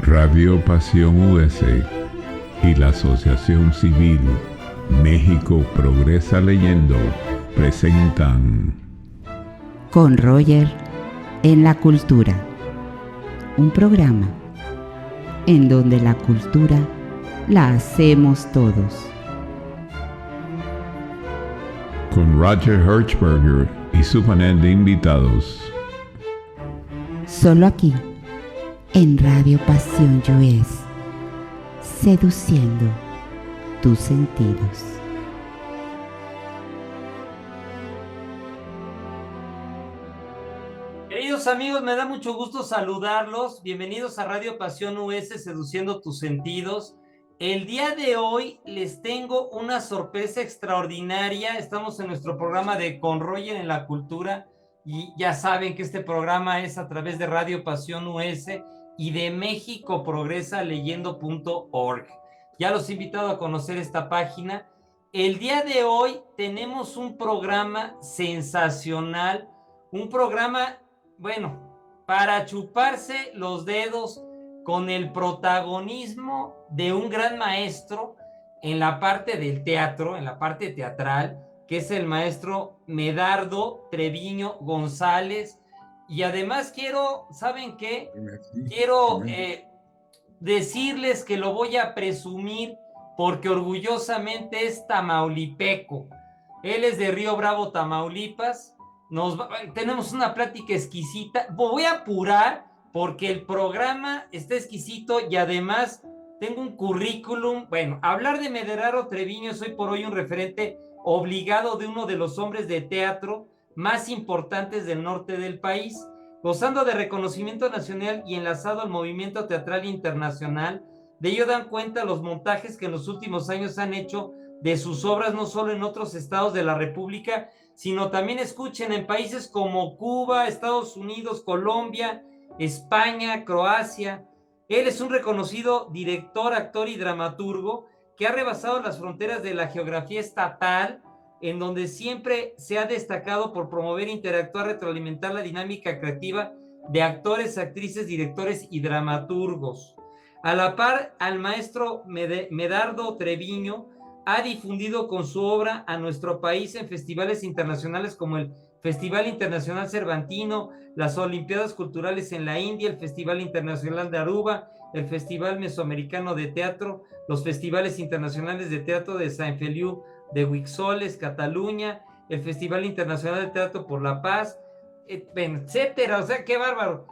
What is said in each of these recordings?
Radio Pasión US y la Asociación Civil México Progresa Leyendo presentan Con Roger en la Cultura, un programa en donde la cultura la hacemos todos. Con Roger Hertzberger y su panel de invitados. Solo aquí, en Radio Pasión US, seduciendo tus sentidos. Queridos amigos, me da mucho gusto saludarlos. Bienvenidos a Radio Pasión US, seduciendo tus sentidos. El día de hoy les tengo una sorpresa extraordinaria. Estamos en nuestro programa de Con Roger en la Cultura y ya saben que este programa es a través de Radio Pasión US y de México Progresa Leyendo.org. Ya los he invitado a conocer esta página. El día de hoy tenemos un programa sensacional, un programa, bueno, para chuparse los dedos, con el protagonismo de un gran maestro en la parte del teatro, en la parte teatral, que es el maestro Medardo Treviño González. Y además ¿saben qué? Quiero decirles que lo voy a presumir porque orgullosamente es tamaulipeco. Él es de Río Bravo, Tamaulipas. Tenemos una plática exquisita. Voy a apurar porque el programa está exquisito y además tengo un currículum. Bueno, hablar de Medardo Treviño es hoy por hoy un referente obligado de uno de los hombres de teatro más importantes del norte del país, gozando de reconocimiento nacional y enlazado al movimiento teatral internacional. De ello dan cuenta los montajes que en los últimos años han hecho de sus obras, no solo en otros estados de la República, sino también escuchen en países como Cuba, Estados Unidos, Colombia, España, Croacia. Él es un reconocido director, actor y dramaturgo que ha rebasado las fronteras de la geografía estatal, en donde siempre se ha destacado por promover, interactuar, retroalimentar la dinámica creativa de actores, actrices, directores y dramaturgos. A la par, al maestro Medardo Treviño ha difundido con su obra a nuestro país en festivales internacionales como el Festival Internacional Cervantino, las Olimpiadas Culturales en la India, el Festival Internacional de Aruba, el Festival Mesoamericano de Teatro, los Festivales Internacionales de Teatro de Saint Feliu de Huixoles, Cataluña, el Festival Internacional de Teatro por la Paz, etcétera. O sea, qué bárbaro.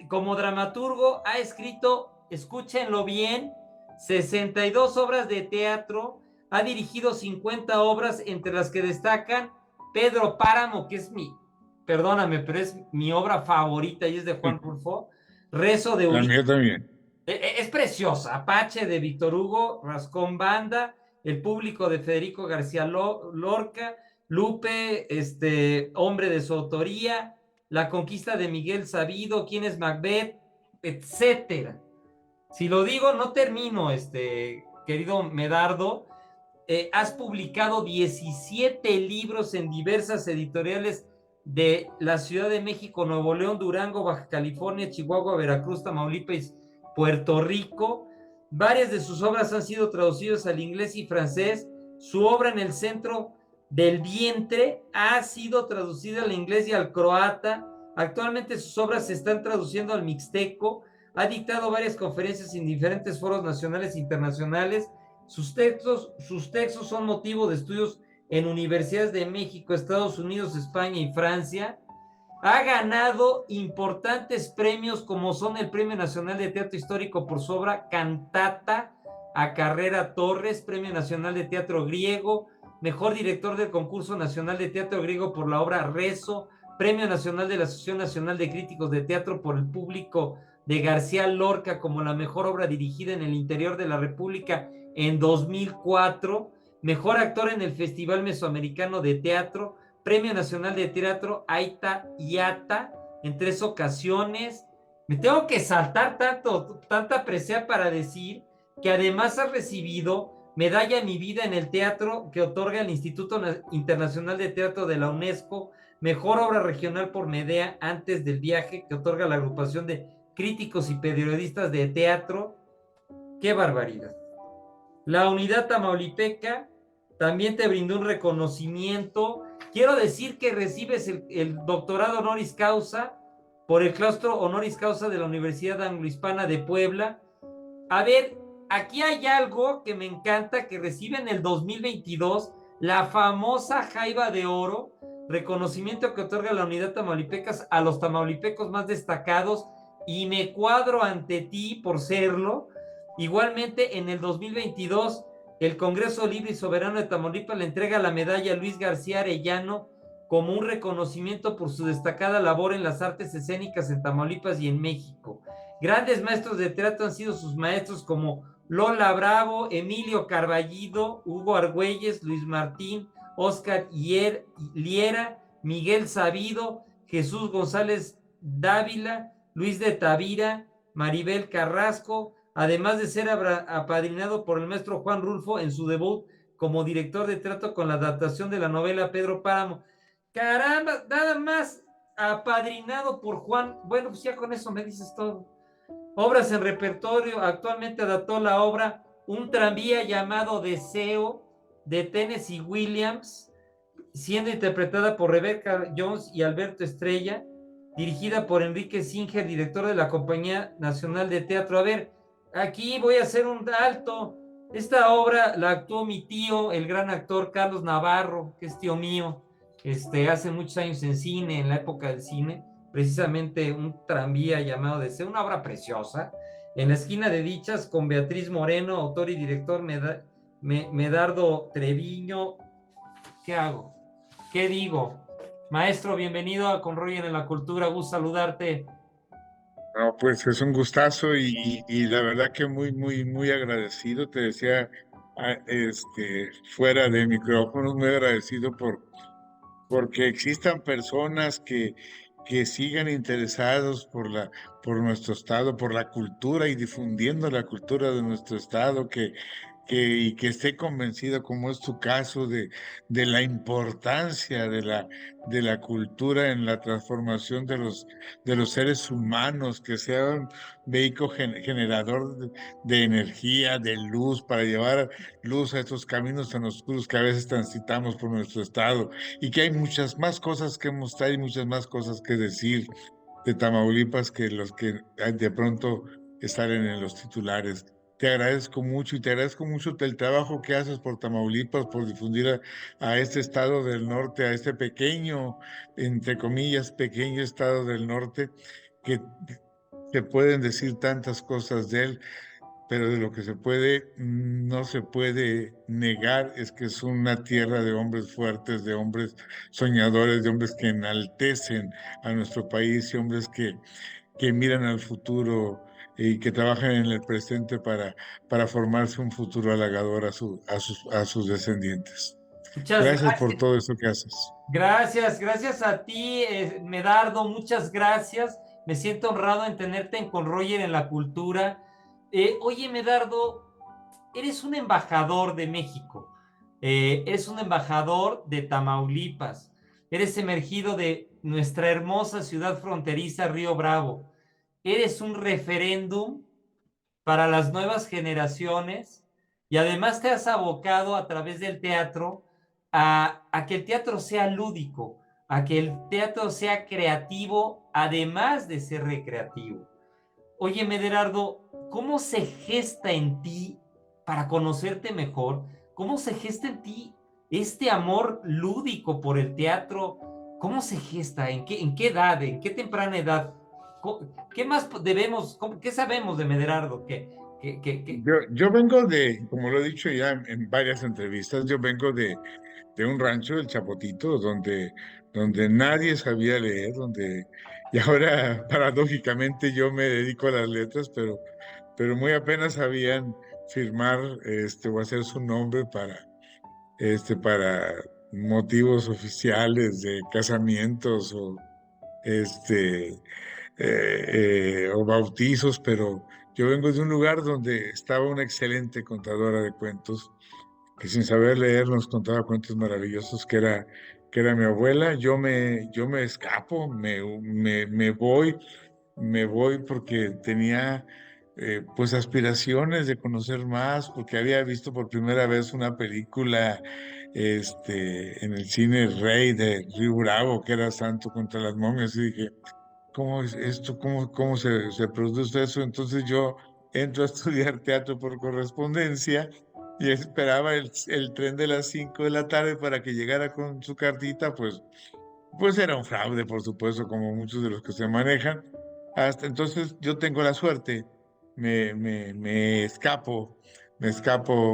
Como dramaturgo ha escrito, escúchenlo bien, 62 obras de teatro, ha dirigido 50 obras, entre las que destacan Pedro Páramo, que es perdóname, pero es mi obra favorita y es de Juan Rulfo. Rezo de Ulises. La mía también. Es preciosa. Apache de Víctor Hugo, Rascón Banda, El público de Federico García Lorca, Lupe, Hombre de su autoría, La conquista de Miguel Sabido, Quién es Macbeth, etcétera. Si lo digo, no termino, querido Medardo. Has publicado 17 libros en diversas editoriales de la Ciudad de México, Nuevo León, Durango, Baja California, Chihuahua, Veracruz, Tamaulipas, Puerto Rico. Varias de sus obras han sido traducidas al inglés y francés. Su obra En el centro del vientre ha sido traducida al inglés y al croata. Actualmente sus obras se están traduciendo al mixteco. Ha dictado varias conferencias en diferentes foros nacionales e internacionales. Sus textos son motivo de estudios en universidades de México, Estados Unidos, España y Francia. Ha ganado importantes premios como son el Premio Nacional de Teatro Histórico por su obra Cantata a Carrera Torres, Premio Nacional de Teatro Griego, Mejor Director del Concurso Nacional de Teatro Griego por la obra Rezo, Premio Nacional de la Asociación Nacional de Críticos de Teatro por el público de García Lorca como la mejor obra dirigida en el interior de la República en 2004, Mejor Actor en el Festival Mesoamericano de Teatro, Premio Nacional de Teatro Aita Yata en 3 ocasiones. Me tengo que saltar tanta presea para decir que además ha recibido Medalla Mi Vida en el Teatro que otorga el Instituto Internacional de Teatro de la UNESCO, Mejor Obra Regional por Medea Antes del Viaje que otorga la agrupación de críticos y periodistas de teatro. ¡Qué barbaridad! La Unidad Tamaulipeca también te brindó un reconocimiento. Quiero decir que recibes el doctorado honoris causa por el claustro honoris causa de la Universidad Anglo-Hispana de Puebla. A ver, aquí hay algo que me encanta, que recibe en el 2022 la famosa Jaiba de Oro, reconocimiento que otorga la Unidad Tamaulipecas a los tamaulipecos más destacados, y me cuadro ante ti por serlo. Igualmente, en el 2022, el Congreso Libre y Soberano de Tamaulipas le entrega la medalla a Luis García Arellano como un reconocimiento por su destacada labor en las artes escénicas en Tamaulipas y en México. Grandes maestros de teatro han sido sus maestros como Lola Bravo, Emilio Carballido, Hugo Argüelles, Luis Martín, Oscar Liera, Miguel Sabido, Jesús González Dávila, Luis de Tavira, Maribel Carrasco, además de ser apadrinado por el maestro Juan Rulfo en su debut como director de teatro con la adaptación de la novela Pedro Páramo. Caramba, nada más apadrinado por Juan. Bueno, pues ya con eso me dices todo. Obras en repertorio. Actualmente adaptó la obra Un tranvía llamado Deseo de Tennessee Williams, siendo interpretada por Rebecca Jones y Alberto Estrella, dirigida por Enrique Singer, director de la Compañía Nacional de Teatro. A ver, aquí voy a hacer un alto. Esta obra la actuó mi tío, el gran actor Carlos Navarro, que es tío mío, hace muchos años en cine, en la época del cine, precisamente Un tranvía llamado Deseo, una obra preciosa. En la esquina de dichas, con Beatriz Moreno, autor y director Medardo Treviño. ¿Qué hago? ¿Qué digo? Maestro, bienvenido a Con Roger en la Cultura, gusto saludarte. No, pues es un gustazo y la verdad que muy, muy, muy agradecido. Te decía, fuera de micrófono, muy agradecido porque existan personas que sigan interesados por nuestro estado, por la cultura y difundiendo la cultura de nuestro estado, y que esté convencido, como es tu caso, de la importancia de la cultura en la transformación de los seres humanos, que sea un vehículo generador de energía, de luz, para llevar luz a estos caminos tan oscuros que a veces transitamos por nuestro estado, y que hay muchas más cosas que mostrar y muchas más cosas que decir de Tamaulipas que los que de pronto salen en los titulares. Te agradezco mucho y te agradezco mucho el trabajo que haces por Tamaulipas, por difundir a este estado del norte, a este pequeño, entre comillas, pequeño estado del norte, que se pueden decir tantas cosas de él, pero de lo que se puede, no se puede negar, es que es una tierra de hombres fuertes, de hombres soñadores, de hombres que enaltecen a nuestro país y hombres que miran al futuro y que trabajan en el presente para formarse un futuro halagador a sus descendientes. Muchas Gracias por gracias. todo eso que haces. Gracias a ti, Medardo, muchas gracias. Me siento honrado en tenerte en Con Roger en la Cultura. Oye, Medardo, eres un embajador de México, eres un embajador de Tamaulipas, eres emergido de nuestra hermosa ciudad fronteriza, Río Bravo. Eres un referéndum para las nuevas generaciones, y además te has abocado a través del teatro a que el teatro sea lúdico, a que el teatro sea creativo, además de ser recreativo. Oye, Mederardo, ¿cómo se gesta en ti, para conocerte mejor, cómo se gesta en ti este amor lúdico por el teatro? ¿Cómo se gesta? En qué edad? ¿En qué temprana edad? ¿Qué más debemos, qué sabemos de Mederardo? Yo vengo como lo he dicho ya en varias entrevistas, yo vengo de un rancho del Chapotito, donde nadie sabía leer, y ahora paradójicamente yo me dedico a las letras, pero muy apenas sabían firmar o hacer su nombre para motivos oficiales de casamientos este, o bautizos, pero yo vengo de un lugar donde estaba una excelente contadora de cuentos que sin saber leer nos contaba cuentos maravillosos, que era mi abuela. Yo me escapo, me voy me voy porque tenía pues aspiraciones de conocer más, porque había visto por primera vez una película en el cine Rey de Río Bravo, que era Santo contra las momias, y dije, ¿cómo es esto? ¿Cómo se produce eso? Entonces yo entro a estudiar teatro por correspondencia y esperaba el tren de las 5 de la tarde para que llegara con su cartita, pues era un fraude, por supuesto, como muchos de los que se manejan. Hasta entonces yo tengo la suerte, me escapo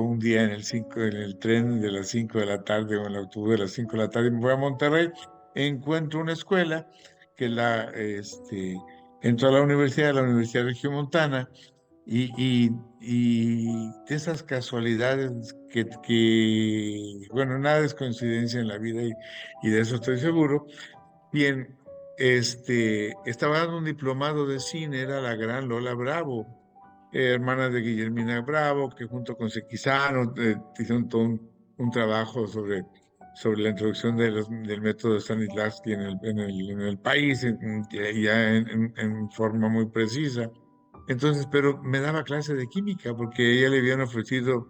un día en el tren de las 5 de la tarde o en el autobús de las 5 de la tarde, me voy a Monterrey, encuentro una escuela que entro a la Universidad Regiomontana, y de esas casualidades bueno, nada es coincidencia en la vida y de eso estoy seguro. Bien, estaba dando un diplomado de cine, era la gran Lola Bravo, hermana de Guillermina Bravo, que junto con Sequizano hicieron todo un trabajo sobre la introducción del método de Stanislavski en el país, ya en forma muy precisa. Entonces, pero me daba clase de química porque ella le habían ofrecido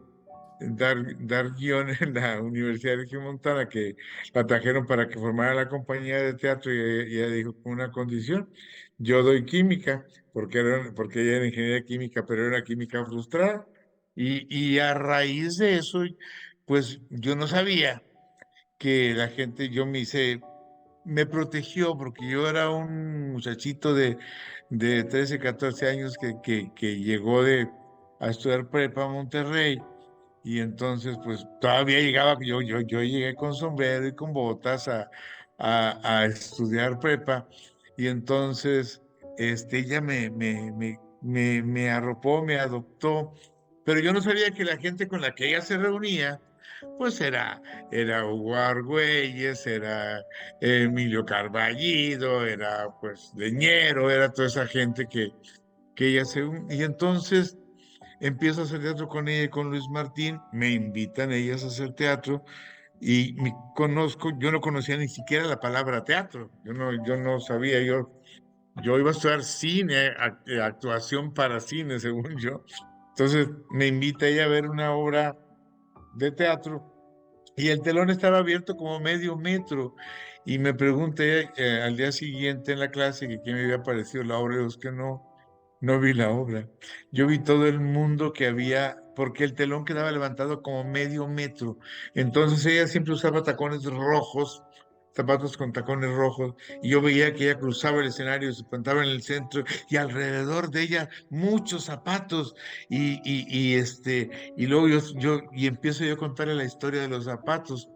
dar guión en la Universidad de Regiomontana, que la trajeron para que formara la compañía de teatro, y ella dijo, con una condición, yo doy química, porque ella era ingeniera química, pero era química frustrada, y a raíz de eso, pues yo no sabía que la gente, me protegió porque yo era un muchachito de 13 14 años que llegó a estudiar prepa a Monterrey, y entonces pues todavía llegaba, yo llegué con sombrero y con botas a estudiar prepa, y entonces ella me arropó, me adoptó, pero yo no sabía que la gente con la que ella se reunía, pues era Hugo Argüelles, era Emilio Carballido, era pues Leñero, era toda esa gente que ella y entonces empiezo a hacer teatro con ella y con Luis Martín, me invitan ellas a hacer teatro, y yo no conocía ni siquiera la palabra teatro, yo no sabía, yo iba a estudiar cine, actuación para cine, según yo. Entonces me invita ella a ver una obra de teatro, y el telón estaba abierto como medio metro, y me pregunté al día siguiente en la clase que qué me había parecido la obra, y es que no vi la obra. Yo vi todo el mundo que había, porque el telón quedaba levantado como medio metro. Entonces ella siempre usaba tacones rojos, zapatos con tacones rojos, y yo veía que ella cruzaba el escenario, se plantaba en el centro, y alrededor de ella muchos zapatos, y luego y empiezo yo a contarle la historia de los zapatos.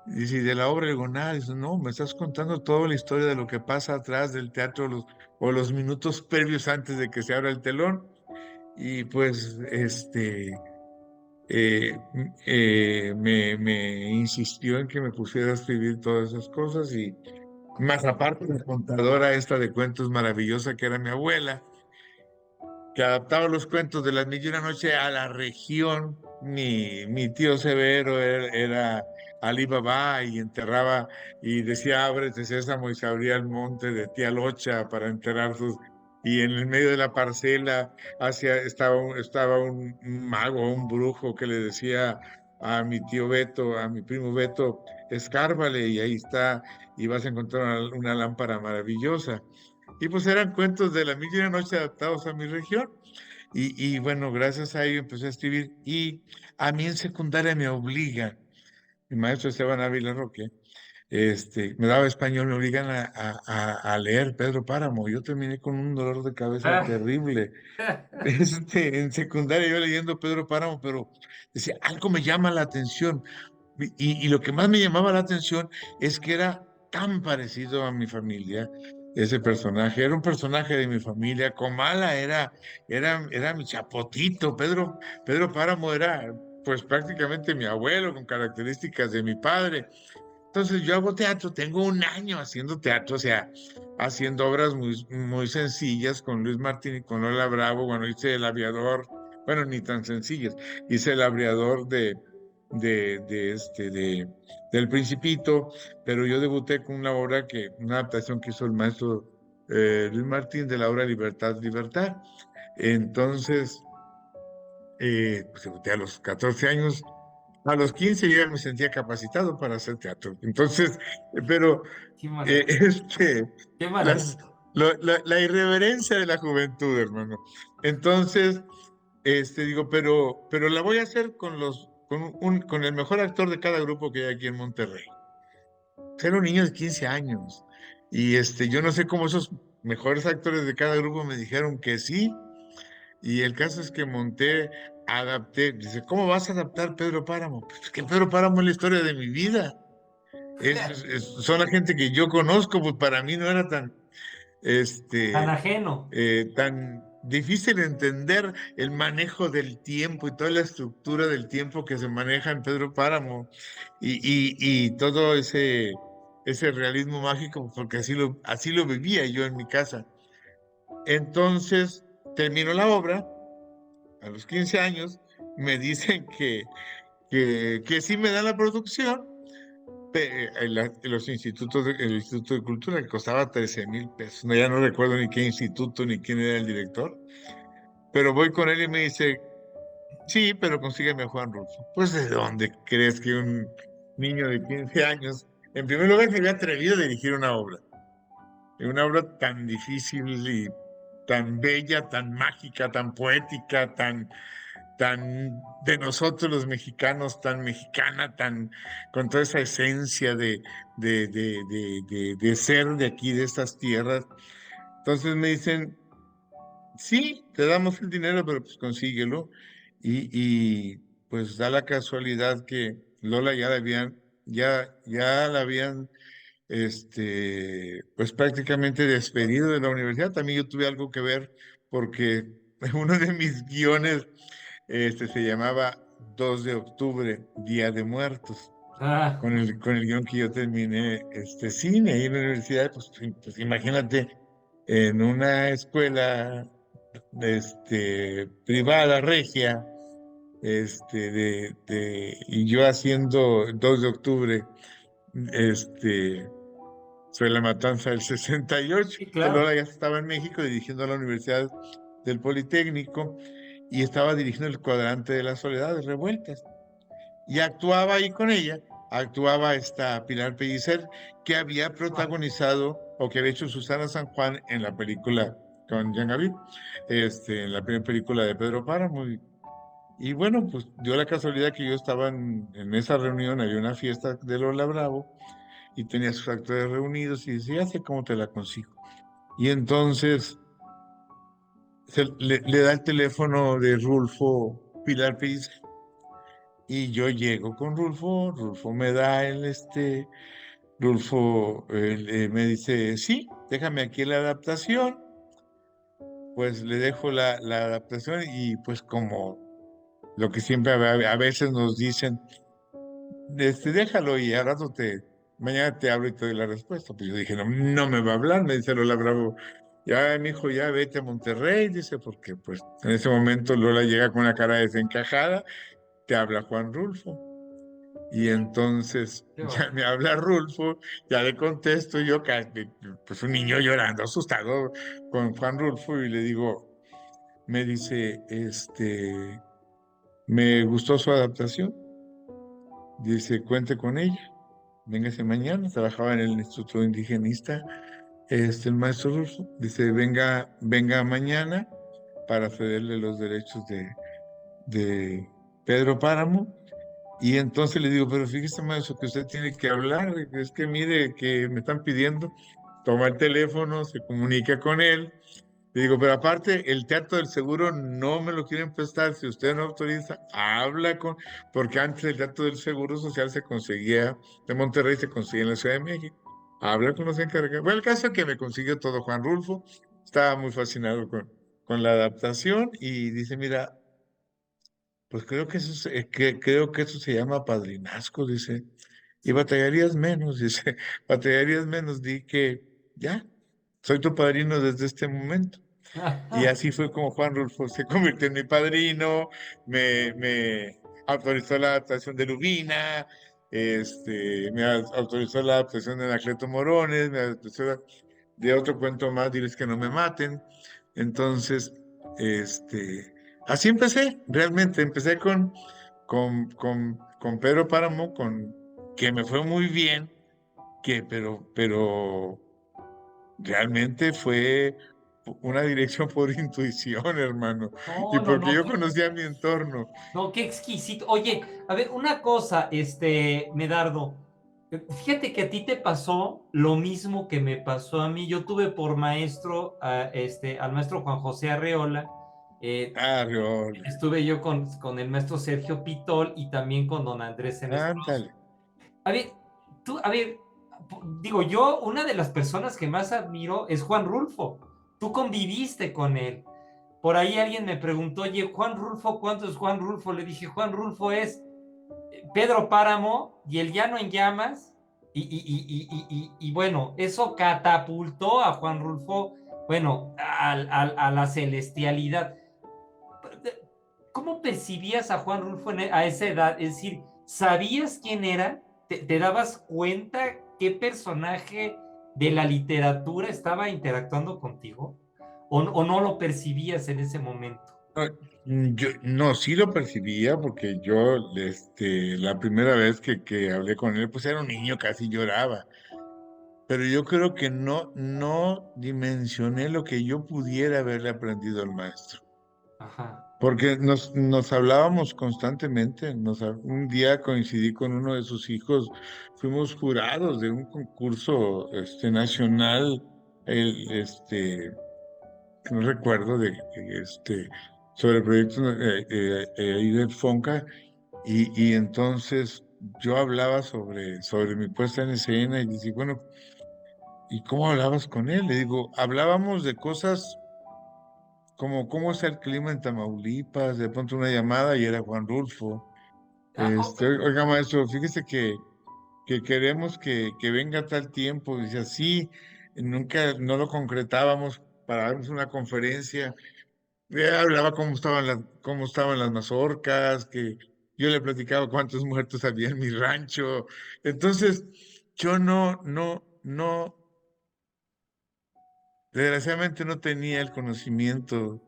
Y si de la obra, le digo, nada, dice, no, me estás contando toda la historia de lo que pasa atrás del teatro, o los minutos previos antes de que se abra el telón. Y pues, me insistió en que me pusiera a escribir todas esas cosas, y más aparte la contadora esta de cuentos maravillosa que era mi abuela, que adaptaba los cuentos de las mil y una noche a la región. Mi tío Severo era Alí Baba, y enterraba, y decía, ábrete sésamo, y se abría el monte de Tía Locha para enterrar sus... Y en el medio de la parcela estaba un mago, un brujo, que le decía a mi tío Beto, a mi primo Beto, escárbale, y ahí está, y vas a encontrar una lámpara maravillosa. Y pues eran cuentos de la mil y una noche adaptados a mi región. Y bueno, gracias a ello empecé a escribir. Y a mí en secundaria me obligan, mi maestro Esteban Ávila Roque, me daba español, me obligan a leer Pedro Páramo. Yo terminé con un dolor de cabeza terrible. En secundaria yo leyendo Pedro Páramo, pero decía, algo me llama la atención. Y lo que más me llamaba la atención es que era tan parecido a mi familia, ese personaje. Era un personaje de mi familia. Comala era mi chapotito. Pedro Páramo era pues prácticamente mi abuelo, con características de mi padre. Entonces yo hago teatro, tengo un año haciendo teatro, o sea, haciendo obras muy sencillas con Luis Martín y con Lola Bravo. Bueno, hice El Aviador, bueno, ni tan sencillas, hice El Aviador del Principito, pero yo debuté con una adaptación que hizo el maestro Luis Martín, de la obra Libertad, Libertad. Entonces, pues debuté a los 14 años. A los 15 yo ya me sentía capacitado para hacer teatro. Entonces, pero Qué maravilla. Qué las, maravilla. la irreverencia de la juventud, hermano. Entonces, digo, pero la voy a hacer con el mejor actor de cada grupo que hay aquí en Monterrey. Era un niño de 15 años. Y yo no sé cómo esos mejores actores de cada grupo me dijeron que sí. Y el caso es que monté, adapté. Dice, ¿cómo vas a adaptar Pedro Páramo? Pues que Pedro Páramo es la historia de mi vida. Son la gente que yo conozco, pues para mí no era Tan ajeno. tan difícil entender el manejo del tiempo y toda la estructura del tiempo que se maneja en Pedro Páramo y todo ese realismo mágico, porque así lo vivía yo en mi casa. Entonces, termino la obra a los 15 años, me dicen que sí me dan la producción, los institutos, el Instituto de Cultura, que costaba 13,000 pesos. No, ya no recuerdo ni qué instituto ni quién era el director, pero voy con él y me dice, sí, pero consígueme a Juan Rulfo. Pues, ¿de dónde crees que un niño de 15 años, en primer lugar, se había atrevido a dirigir una obra tan difícil y tan bella, tan mágica, tan poética, tan de nosotros los mexicanos, tan mexicana, tan con toda esa esencia de ser de aquí, de estas tierras? Entonces me dicen, sí, te damos el dinero, pero pues consíguelo. Y pues da la casualidad que Lola ya la habían, pues prácticamente despedido de la universidad. También yo tuve algo que ver porque uno de mis guiones, se llamaba 2 de octubre, Día de Muertos. Ah, Con el guión que yo terminé cine ahí en la universidad, pues imagínate, en una escuela privada, regia, y yo haciendo 2 de octubre, este, sobre la matanza del 68. sí, Lola claro. ya estaba en México dirigiendo la Universidad del Politécnico y estaba dirigiendo el Cuadrante de las Soledades Revueltas. Y actuaba ahí con ella, actuaba esta Pilar Pellicer, que había protagonizado o que había hecho Susana San Juan en la película con Jean Gabin, en la primera película de Pedro Páramo. Y bueno, pues dio la casualidad que yo estaba en esa reunión, había una fiesta de Lola Bravo y tenía sus actores reunidos y decía, ya sé cómo te la consigo. Y entonces le da el teléfono de Rulfo Pilar Pellicer. Y yo llego con Rulfo, Rulfo me da Rulfo me dice, sí, déjame aquí la adaptación. Pues le dejo la adaptación y pues como lo que siempre a veces nos dicen, déjalo y al rato mañana te hablo y te doy la respuesta. Pues yo dije, no, no me va a hablar, me dice Lola Bravo, ya, mi hijo, ya vete a Monterrey, dice, porque pues en ese momento Lola llega con una cara desencajada, te habla Juan Rulfo. Y entonces Qué ya bueno. me habla Rulfo, ya le contesto yo, pues un niño llorando, asustado con Juan Rulfo, y le digo, me dice, me gustó su adaptación, dice, cuente con ella, véngase mañana, trabajaba en el Instituto Indigenista, el maestro Rulfo, dice, venga mañana para cederle los derechos de Pedro Páramo. Y entonces le digo, pero fíjese, maestro, que usted tiene que hablar, es que mire, que me están pidiendo. Toma el teléfono, se comunica con él. Le digo, pero aparte, el Teatro del Seguro no me lo quieren prestar. Si usted no autoriza, porque antes el Teatro del Seguro Social se conseguía, de Monterrey se conseguía en la Ciudad de México. Habla con los encargados. Bueno, el caso es que me consiguió todo Juan Rulfo. Estaba muy fascinado con la adaptación y dice, mira, pues creo que eso se llama padrinazgo, dice. Y batallarías menos, dice, batallarías menos, di que ya, soy tu padrino desde este momento. Y así fue como Juan Rulfo se convirtió en mi padrino, me autorizó la adaptación de Lubina, autorizó la adaptación de Anacleto Morones, de otro cuento más, diles que no me maten. Entonces, así empecé, realmente, empecé con Pedro Páramo, que me fue muy bien, pero realmente fue una dirección por intuición, hermano, y No, no, porque no, yo conocía mi entorno. no, qué exquisito. Oye, a ver, una cosa, Medardo, fíjate que a ti te pasó lo mismo que me pasó a mí. Yo tuve por maestro al maestro Juan José Arreola. eh, Ah, Reol, Estuve yo con el maestro Sergio Pitol y también con don Andrés Enestrosa. ándale. A ver, a ver, digo, yo, una de las personas que más admiro es Juan Rulfo. Tú conviviste con él. Por ahí alguien me preguntó, oye, Juan Rulfo, ¿cuánto es Juan Rulfo? Le dije, Juan Rulfo es Pedro Páramo y el Llano en Llamas. Y bueno, eso catapultó a Juan Rulfo, bueno, a la celestialidad. ¿Cómo percibías a Juan Rulfo a esa edad? Es decir, ¿sabías quién era? ¿Te dabas cuenta qué personaje de la literatura estaba interactuando contigo? ¿O no lo percibías en ese momento? No, yo no, sí lo percibía porque yo, la primera vez que hablé con él, pues era un niño, casi lloraba. Pero yo creo que no dimensioné lo que yo pudiera haberle aprendido al maestro. Ajá. Porque nos hablábamos constantemente. Un día coincidí con uno de sus hijos, fuimos jurados de un concurso nacional, el, no recuerdo, sobre el proyecto ahí de Fonca, y entonces yo hablaba sobre mi puesta en escena y dije, bueno, ¿y cómo hablabas con él? Le digo, hablábamos de cosas como cómo es el clima en Tamaulipas, de pronto una llamada y era Juan Rulfo. Ah, Oiga, maestro, fíjese que queremos que venga tal tiempo. Dice así, nunca, no lo concretábamos para darnos una conferencia. Hablaba cómo estaban las mazorcas, que yo le platicaba cuántos muertos había en mi rancho. Entonces, yo desgraciadamente no tenía el conocimiento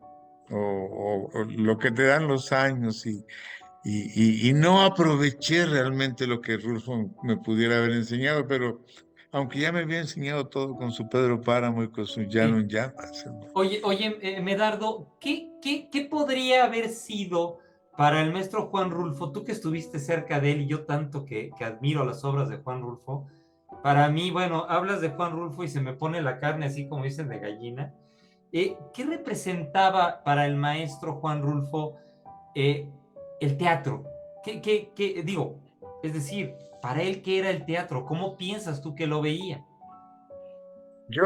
o lo que te dan los años y no aproveché realmente lo que Rulfo me pudiera haber enseñado, pero aunque ya me había enseñado todo con su Pedro Páramo y con su Llano sí. en Llamas, hermano. Oye, Medardo, ¿qué podría haber sido para el maestro Juan Rulfo? Tú que estuviste cerca de él y yo tanto que admiro las obras de Juan Rulfo. Para mí, bueno, hablas de Juan Rulfo y se me pone la carne así como dicen de gallina. ¿Qué representaba para el maestro Juan Rulfo eh, el teatro? Digo, es decir, para él, ¿qué era el teatro? ¿Cómo piensas tú que lo veía? Yo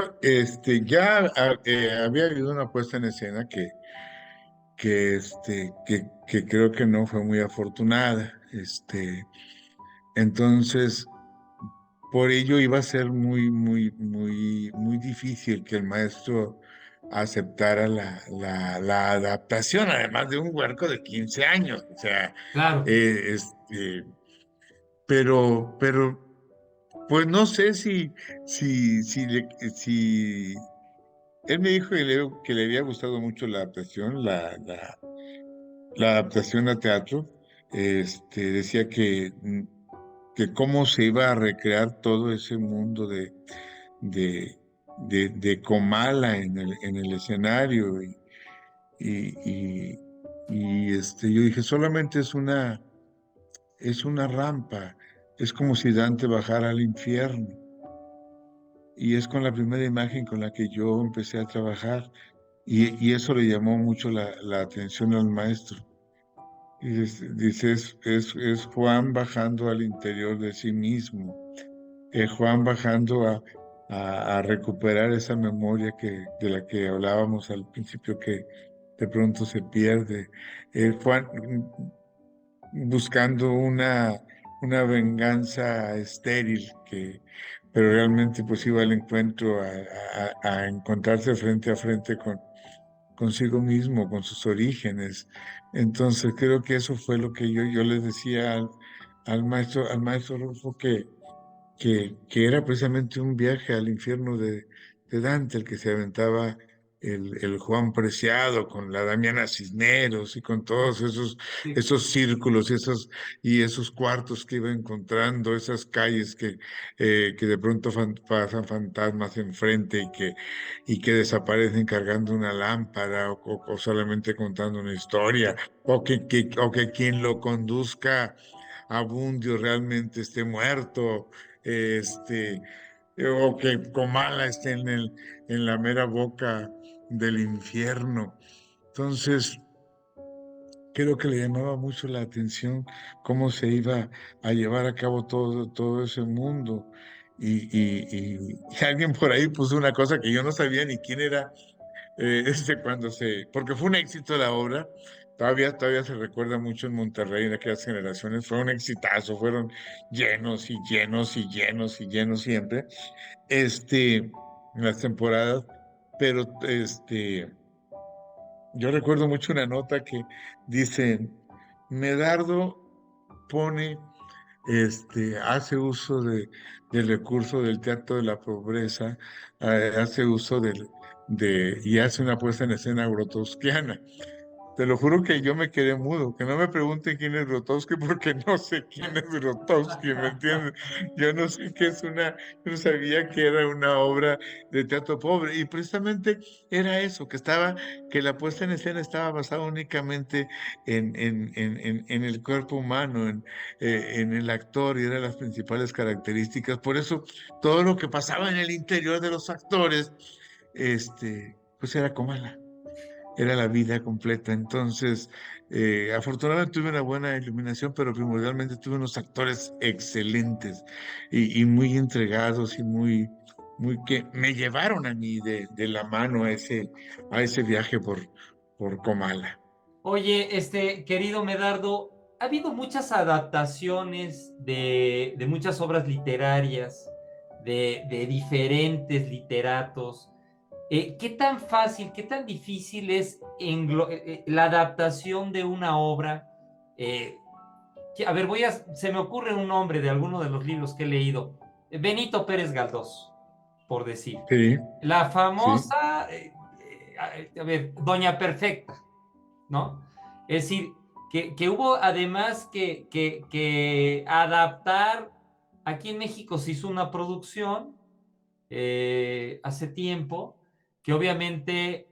ya había habido una puesta en escena que creo que no fue muy afortunada. Entonces, por ello iba a ser muy difícil que el maestro aceptara la adaptación, además de un huerco de 15 años. O sea, Claro. eh, este, pero, pues no sé si él me dijo que le había gustado mucho la adaptación, la adaptación a teatro. Decía que cómo se iba a recrear todo ese mundo de, de Comala en el escenario. Y, yo dije, solamente es una rampa, es como si Dante bajara al infierno. Y es con la primera imagen con la que yo empecé a trabajar. Y eso le llamó mucho la atención al maestro. Y dice, es Juan bajando al interior de sí mismo, Juan bajando a recuperar esa memoria de la que hablábamos al principio, que de pronto se pierde. Juan buscando una venganza estéril, pero realmente pues iba al encuentro a encontrarse frente a frente consigo mismo, con sus orígenes. Entonces creo que eso fue lo que yo les decía al maestro Rulfo, que era precisamente un viaje al infierno de Dante, el que se aventaba el Juan Preciado con la Damiana Cisneros y con todos Sí. esos círculos y esos cuartos que iba encontrando, esas calles que de pronto pasan fantasmas enfrente y que desaparecen cargando una lámpara o solamente contando una historia, o que quien lo conduzca a Bundio realmente esté muerto, este, o que Comala esté en la mera boca del infierno. Entonces, creo que le llamaba mucho la atención cómo se iba a llevar a cabo todo ese mundo. Y alguien por ahí puso una cosa que yo no sabía ni quién era, porque fue un éxito la obra. Todavía se recuerda mucho en Monterrey en aquellas generaciones, fue un exitazo, fueron llenos y llenos y llenos y llenos siempre, en las temporadas, pero yo recuerdo mucho una nota que dice, Medardo pone, hace uso del recurso del teatro de la pobreza, hace uso y hace una puesta en escena grotowskiana. Te lo juro que yo me quedé mudo, que no me pregunten quién es Grotowski porque no sé quién es Grotowski, ¿me entiendes? Yo no sé qué es yo no sabía que era una obra de teatro pobre y precisamente era eso, que la puesta en escena estaba basada únicamente en el cuerpo humano, en el actor y eran las principales características. Por eso todo lo que pasaba en el interior de los actores, pues era Comala, era la vida completa. Entonces, afortunadamente tuve una buena iluminación, pero primordialmente tuve unos actores excelentes y muy entregados y muy que me llevaron a mí de la mano a ese viaje por Comala. Oye, querido Medardo, ha habido muchas adaptaciones de muchas obras literarias, de diferentes literatos. ¿Qué tan fácil, qué tan difícil es la adaptación de una obra? Eh, a ver, se me ocurre un nombre de alguno de los libros que he leído. Benito Pérez Galdós, por decir. Sí, La sí, famosa, a ver, Doña Perfecta, ¿no? Es decir, que hubo además que adaptar, aquí en México se hizo una producción hace tiempo, que obviamente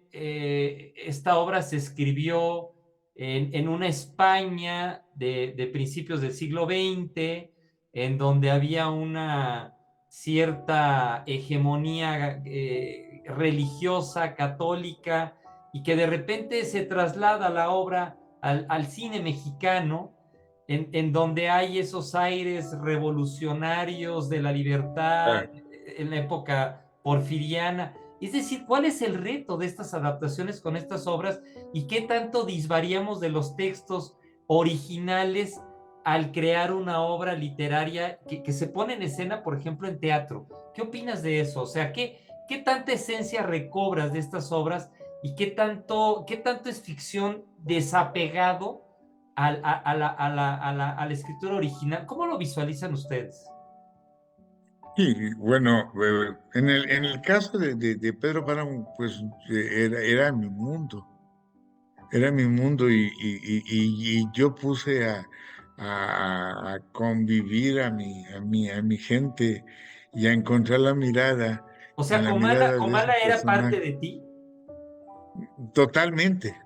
esta obra se escribió en una España de principios del siglo XX, en donde había una cierta hegemonía religiosa, católica, y que de repente se traslada la obra al cine mexicano, en donde hay esos aires revolucionarios de la libertad claro. en la época porfiriana. Es decir, ¿cuál es el reto de estas adaptaciones con estas obras y qué tanto disvariamos de los textos originales al crear una obra literaria que se pone en escena, por ejemplo, en teatro? ¿Qué opinas de eso? O sea, ¿qué tanta esencia recobras de estas obras y qué tanto es ficción desapegado a la escritura original? ¿Cómo lo visualizan ustedes? Y bueno, en el caso de Pedro Páramo, pues era mi mundo. Era mi mundo y yo puse a convivir a mi gente y a encontrar la mirada O en sea, la mirada de Comala esos era parte personajes. de ti. Totalmente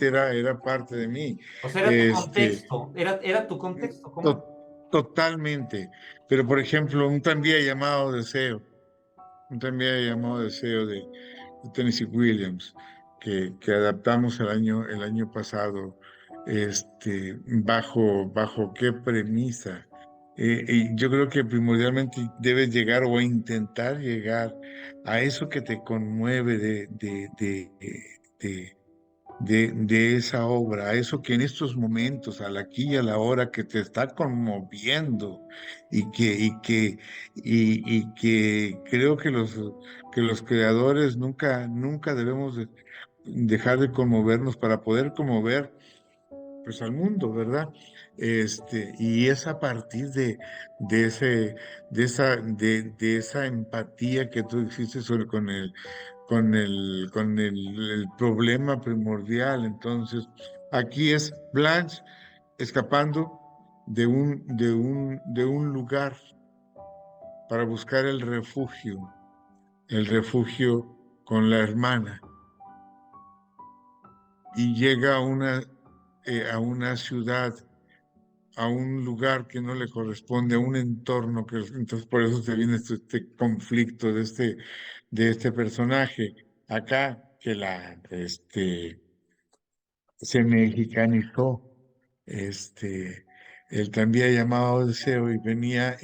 era parte de mí. O sea, era tu Este, contexto, era tu contexto, Comala. to- Totalmente. Pero, por ejemplo, un tranvía llamado Deseo, un tranvía llamado Deseo de Tennessee Williams, que adaptamos el año pasado, bajo qué premisa. Y yo creo que primordialmente debes llegar o intentar llegar a eso que te conmueve de, de esa obra, a eso que en estos momentos, al aquí y a la hora, que te está conmoviendo y que creo que los creadores nunca debemos dejar de conmovernos para poder conmover pues al mundo, ¿verdad? Y es a partir de ese, de esa empatía que tú hiciste con el problema primordial. Entonces, aquí es Blanche escapando de un lugar para buscar el refugio con la hermana, y llega a una ciudad, a un lugar que no le corresponde, a un entorno entonces por eso se viene este conflicto de este personaje acá, que se mexicanizó. este, Él también llamaba Odiseo, y venía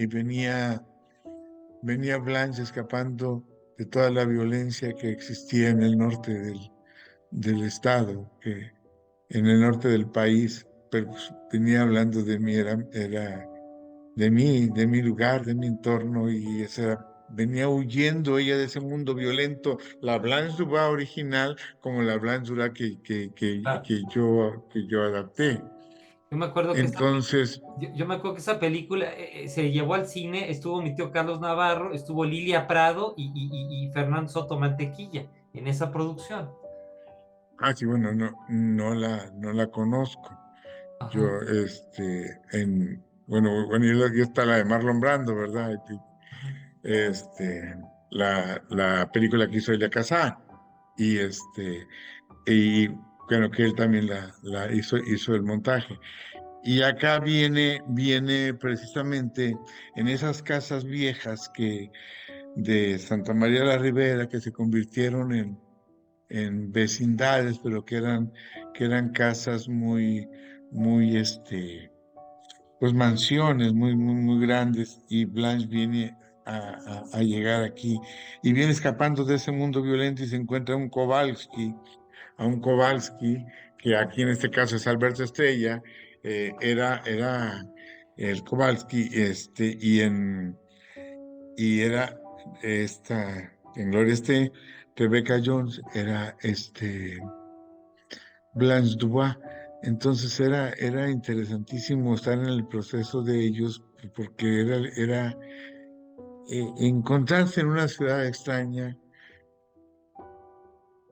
Blanche escapando de toda la violencia que existía en el norte del estado, en el norte del país, pero pues, venía hablando de mí, era de mi lugar, de mi entorno, y venía huyendo ella de ese mundo violento, la Blanche Dubois original, como la Blanche Dubois Ah, que yo adapté. yo me acuerdo que Entonces, yo me acuerdo que esa película se llevó al cine, estuvo mi tío Carlos Navarro, estuvo Lilia Prado y Fernando Soto Mantequilla en esa producción. sí, bueno, no la conozco. Ajá, Yo, bueno, y está la de Marlon Brando, ¿verdad? ajá. Este, la película que hizo Elia Kazan, y y bueno, que él también la hizo el montaje. Y acá viene precisamente en esas casas viejas de Santa María la Ribera, que se convirtieron en vecindades, pero que eran casas muy, muy, pues mansiones muy, muy, muy grandes, y Blanche viene a llegar aquí, y viene escapando de ese mundo violento, y se encuentra a un Kowalski, que aquí en este caso es Alberto Estrella. Era el Kowalski, y era en Gloria esté, Rebecca Jones era Blanche Dubois. Entonces era interesantísimo estar en el proceso de ellos, porque era encontrarse en una ciudad extraña,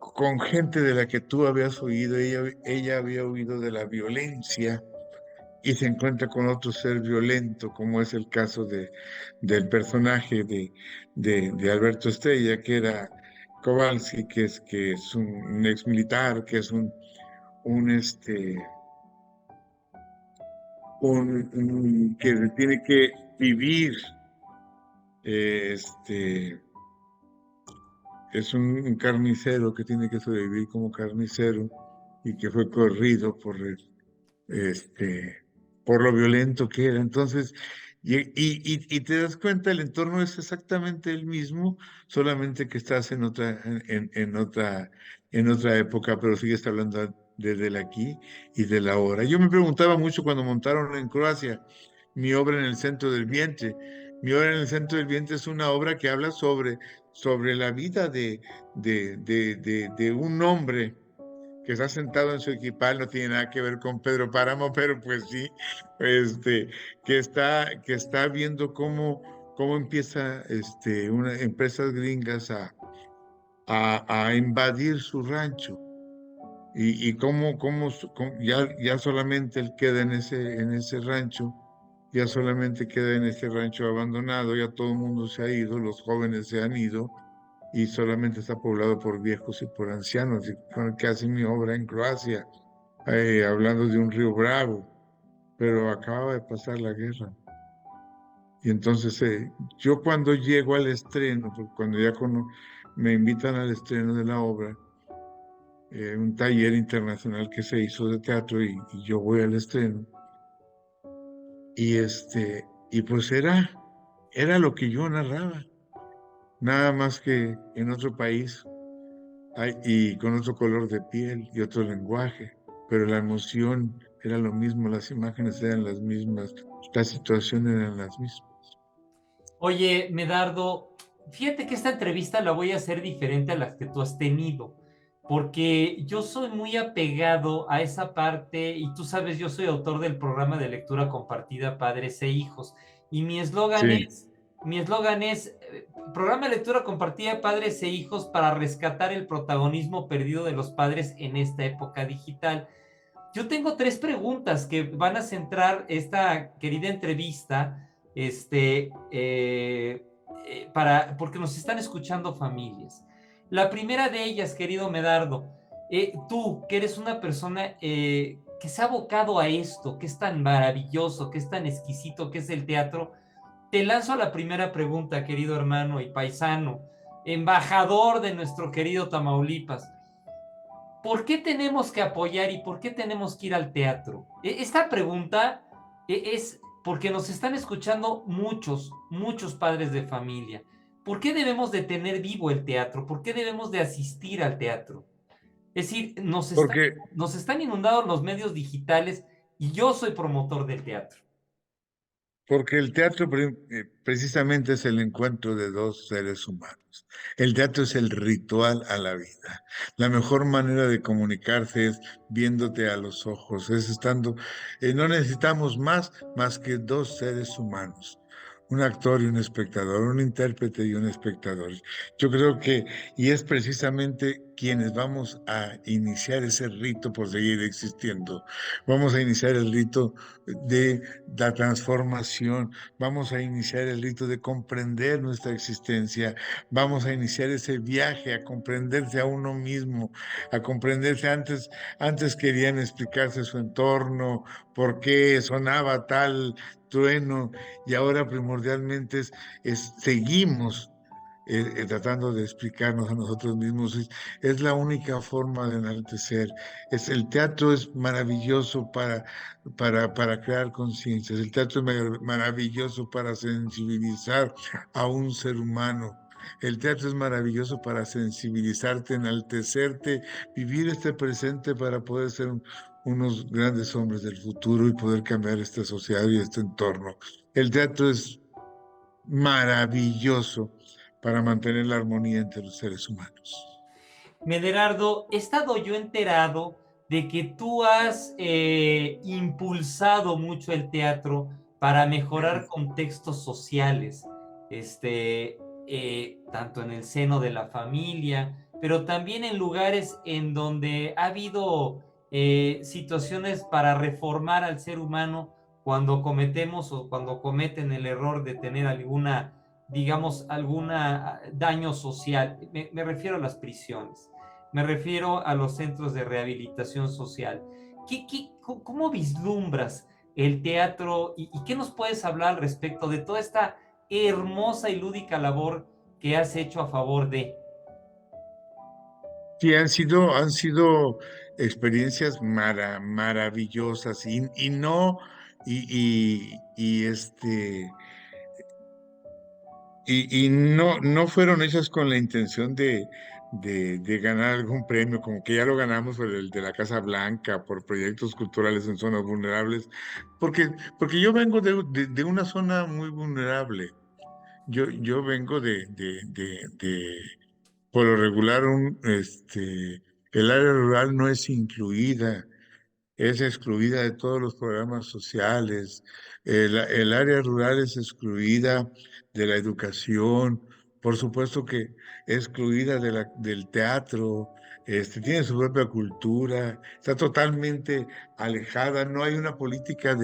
con gente de la que tú habías oído. Ella había oído de la violencia, y se encuentra con otro ser violento, como es el caso del personaje de Alberto Estrella, que era Kowalski, que es un ex militar, que es un, este, que tiene que vivir. Eh, este, es un carnicero que tiene que sobrevivir como carnicero, y que fue corrido este, por lo violento que era. Entonces, y te das cuenta, el entorno es exactamente el mismo, solamente que estás en otra época, pero sigues hablando desde el aquí y del ahora. Yo me preguntaba mucho cuando montaron en Croacia mi obra en el centro del vientre. Mi obra en el centro del vientre es una obra que habla sobre la vida de un hombre que está sentado en su equipal. No tiene nada que ver con Pedro Páramo, pero pues sí, este, que está viendo cómo empieza una empresas gringas a invadir su rancho, y cómo ya solamente él queda en ese rancho, ya solamente queda en ese rancho abandonado, ya todo el mundo se ha ido, los jóvenes se han ido, y solamente está poblado por viejos y por ancianos, y con el que hace mi obra en Croacia, hablando de un río Bravo, pero acaba de pasar la guerra. Y entonces, yo cuando llego al estreno, porque cuando ya me invitan al estreno de la obra, un taller internacional que se hizo de teatro, y yo voy al estreno, y pues era lo que yo narraba, nada más que en otro país, y con otro color de piel y otro lenguaje, pero la emoción era lo mismo, las imágenes eran las mismas, las situaciones eran las mismas. Oye, Medardo, fíjate que esta entrevista la voy a hacer diferente a las que tú has tenido. porque yo soy muy apegado a esa parte y tú sabes, yo soy autor del programa de lectura compartida Padres e Hijos y Sí, mi eslogan es programa de lectura compartida Padres e Hijos para rescatar el protagonismo perdido de los padres en esta época digital. Yo tengo tres preguntas que van a centrar esta querida entrevista, porque nos están escuchando familias. La primera de ellas, querido Medardo, tú que eres una persona que se ha abocado a esto, que es tan maravilloso, que es tan exquisito, que es el teatro, te lanzo la primera pregunta, querido hermano y paisano, embajador de nuestro querido Tamaulipas. ¿Por qué tenemos que apoyar y por qué tenemos que ir al teatro? Esta pregunta es porque nos están escuchando muchos padres de familia. ¿Por qué debemos de tener vivo el teatro? ¿Por qué debemos de asistir al teatro? Es decir, porque nos están inundados los medios digitales y yo soy promotor del teatro. Porque el teatro precisamente es el encuentro de dos seres humanos. El teatro es el ritual a la vida. La mejor manera de comunicarse es viéndote a los ojos, es estando, no necesitamos más que dos seres humanos. Un actor y un espectador, un intérprete y un espectador. Yo creo que, y es precisamente quienes vamos a iniciar ese rito por seguir existiendo. Vamos a iniciar el rito de la transformación, vamos a iniciar el rito de comprender nuestra existencia, vamos a iniciar ese viaje a comprenderse a uno mismo, a comprenderse antes querían explicarse su entorno, por qué sonaba tal trueno, y ahora primordialmente seguimos tratando de explicarnos a nosotros mismos. Es la única forma de enaltecer. El teatro es maravilloso para crear conciencias. El teatro es maravilloso para sensibilizar a un ser humano. El teatro es maravilloso para sensibilizarte, enaltecerte, vivir este presente para poder ser unos grandes hombres del futuro y poder cambiar esta sociedad y este entorno. El teatro es maravilloso para mantener la armonía entre los seres humanos. Mederardo, he estado yo enterado de que tú has impulsado mucho el teatro para mejorar contextos sociales, tanto en el seno de la familia, pero también en lugares en donde ha habido situaciones para reformar al ser humano cuando cometemos o cuando cometen el error de tener alguna, digamos, alguna daño social. Me refiero a las prisiones. Me refiero a los centros de rehabilitación social. ¿Cómo vislumbras el teatro y qué nos puedes hablar al respecto de toda esta hermosa y lúdica labor que has hecho a favor de? Sí, han sido experiencias maravillosas y no, y no fueron hechas con la intención de ganar algún premio, como que ya lo ganamos por el de la Casa Blanca, por proyectos culturales en zonas vulnerables, porque yo vengo de una zona muy vulnerable. Yo vengo por lo regular, el área rural no es incluida, es excluida de todos los programas sociales. El área rural es excluida de la educación, por supuesto que excluida del teatro, tiene su propia cultura, está totalmente alejada, no hay una política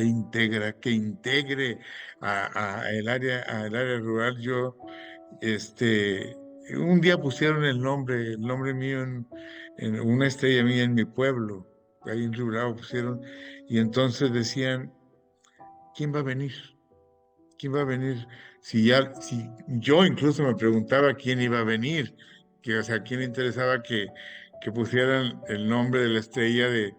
que integre al área rural. Un día pusieron el nombre mío en una estrella mía en mi pueblo, ahí en Río Bravo pusieron, y entonces decían, ¿quién va a venir? ¿Quién va a venir? Si yo incluso me preguntaba quién iba a venir, o sea, quién le interesaba que pusieran el nombre de la estrella de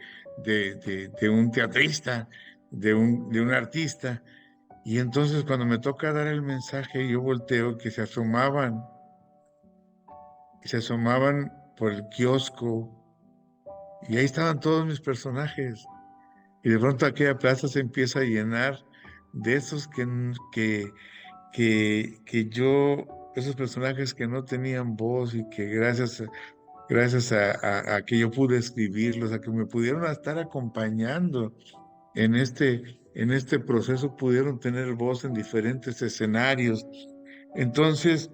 un teatrista, de un artista. Y entonces cuando me toca dar el mensaje, yo volteo que se asomaban por el kiosco, y ahí estaban todos mis personajes. Y de pronto aquella plaza se empieza a llenar de esos esos personajes que no tenían voz y que gracias gracias a que yo pude escribirlos, a que me pudieron estar acompañando en este proceso, pudieron tener voz en diferentes escenarios. Entonces,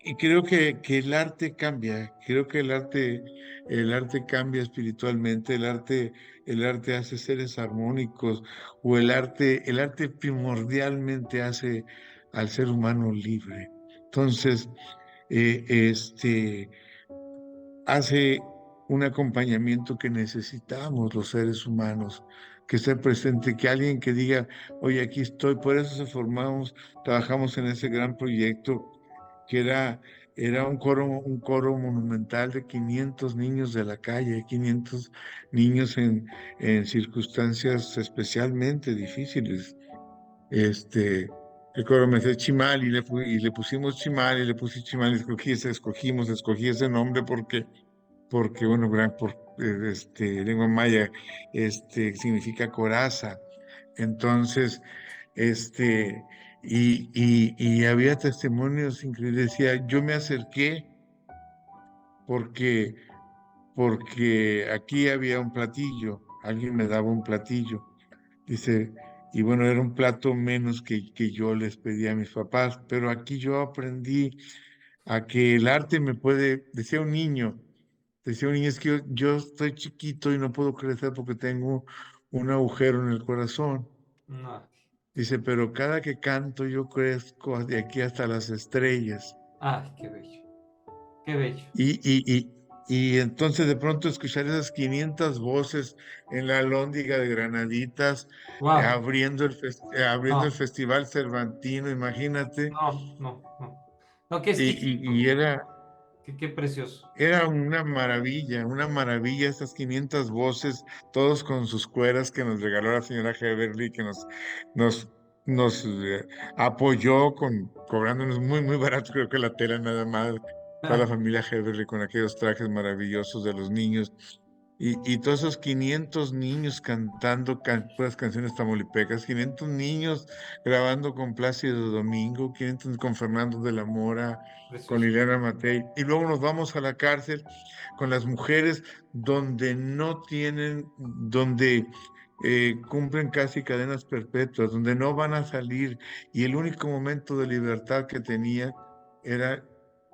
y creo que el arte cambia, creo que el arte cambia espiritualmente, el arte hace seres armónicos, o el arte primordialmente hace al ser humano libre. Entonces, hace un acompañamiento que necesitamos los seres humanos, que esté presente, que alguien que diga, oye, aquí estoy, por eso trabajamos en ese gran proyecto que era un coro monumental de 500 niños de la calle, 500 niños en circunstancias especialmente difíciles. El coro me decía Chimal y le pusimos Chimal y le puse Chimal y escogí ese nombre porque bueno, lengua maya, significa coraza. Entonces, este, y había testimonios increíbles. Decía, yo me acerqué porque, porque aquí había un platillo, alguien me daba un platillo. Dice, y bueno, era un plato menos que yo les pedí a mis papás, pero aquí yo aprendí a que el arte me puede, decía un niño, es que yo estoy chiquito y no puedo crecer porque tengo un agujero en el corazón. No. Dice, pero cada que canto yo crezco de aquí hasta las estrellas. Ay, qué bello, qué bello. Y, y, y, y entonces de pronto escuchar esas 500 voces en la Alhóndiga de Granaditas, Wow, abriendo el no, Festival Cervantino, imagínate. no, no, no. No, que es Y, que, y, y era, qué precioso. Era una maravilla estas 500 voces, todos con sus cueras que nos regaló la señora Heberly, que nos, nos apoyó cobrándonos muy, muy barato, creo que la tela nada más, toda la familia Heberly con aquellos trajes maravillosos de los niños. Y todos esos 500 niños cantando puras canciones tamaulipecas, 500 niños grabando con Plácido Domingo, 500 con Fernando de la Mora, con Precioso. Liliana Matei, y luego nos vamos a la cárcel con las mujeres donde no tienen, donde cumplen casi cadenas perpetuas, donde no van a salir, y el único momento de libertad que tenía era,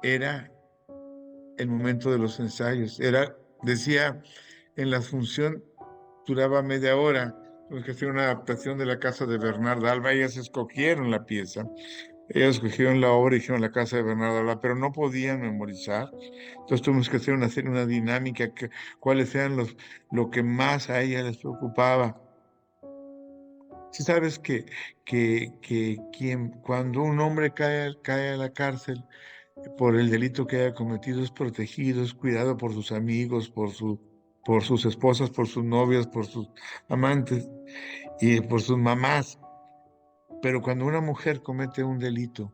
era el momento de los ensayos. Decía, en la función duraba media hora. Tuvimos que hacer una adaptación de la casa de Bernarda Alba. Ellas escogieron la pieza, ellas escogieron la obra y dijeron la casa de Bernarda Alba, pero no podían memorizar. Entonces tuvimos que hacer una dinámica, cuáles eran lo que más a ellas les preocupaba. Si sabes cuando un hombre cae a la cárcel por el delito que haya cometido es protegido, es cuidado por sus amigos, por sus esposas, por sus novias, por sus amantes y por sus mamás. Pero cuando una mujer comete un delito,